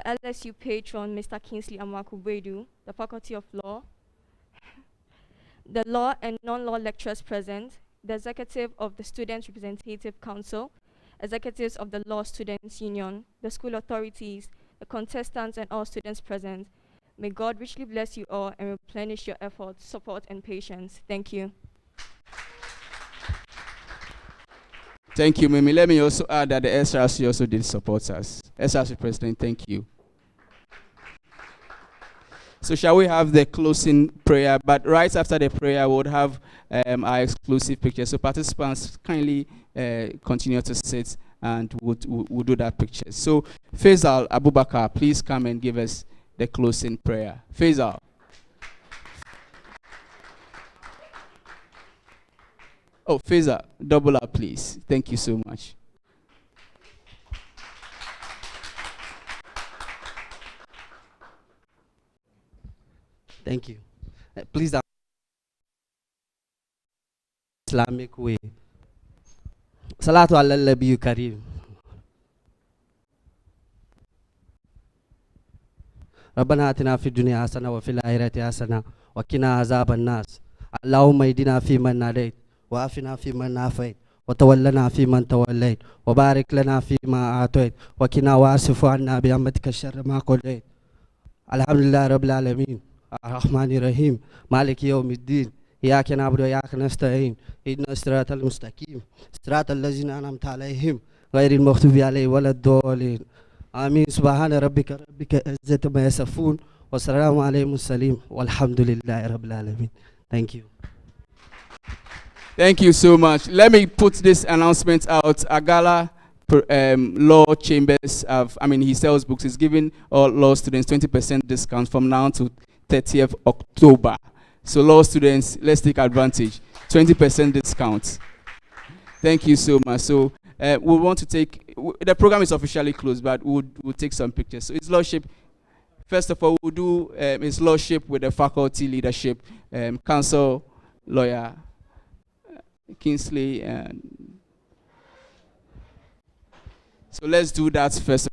LSU patron, Mr. Kingsley Amakubwedu, the Faculty of Law, the law and non-law lecturers present, the executive of the Student Representative Council, executives of the Law Students Union, the school authorities, the contestants, and all students present. May God richly bless you all and replenish your efforts, support, and patience. Thank you.
Thank you, Mimi. Let me also add that the SRC also did support us. SRC President, thank you. So shall we have the closing prayer? But right after the prayer, we would have our exclusive picture. So participants, kindly continue to sit and we'll do that picture. So Faisal Abubakar, please come and give us the closing prayer. Faisal. Oh, Faisal, double up, please. Thank you so much.
Thank you. Please, Islamic way. Salatu ala nabi kareem. ربنا آتنا في الدنيا حسنة وفي الآخرة حسنة وقنا عذاب الناس اللهم اهدنا فيمن هديت وعافنا فيمن عافيت وتولنا فيمن توليت وبارك لنا فيما أعطيت وقنا واصرف عنا برحمتك شر ما قضيت الحمد لله رب العالمين الرحمن الرحيم مالك يوم الدين إياك نعبد وإياك نستعين اهدنا الصراط المستقيم صراط الذين أنعمت عليهم غير المغضوب عليهم ولا الضالين آمين سبحان ربك عزة ما يصفون والسلام على المرسلين والحمد لله رب العالمين. Thank you.
Thank you so much. Let me put this announcement out. Agala Law Chambers, he sells books. He's giving all law students 20% discount from now to 30th October. So law students, let's take advantage. 20% discount. Thank you so much. So we want to take, the program is officially closed, but we'll take some pictures. So His Lordship, first of all, we'll do His Lordship with the faculty leadership, counsel, lawyer, Kingsley. So let's do that first.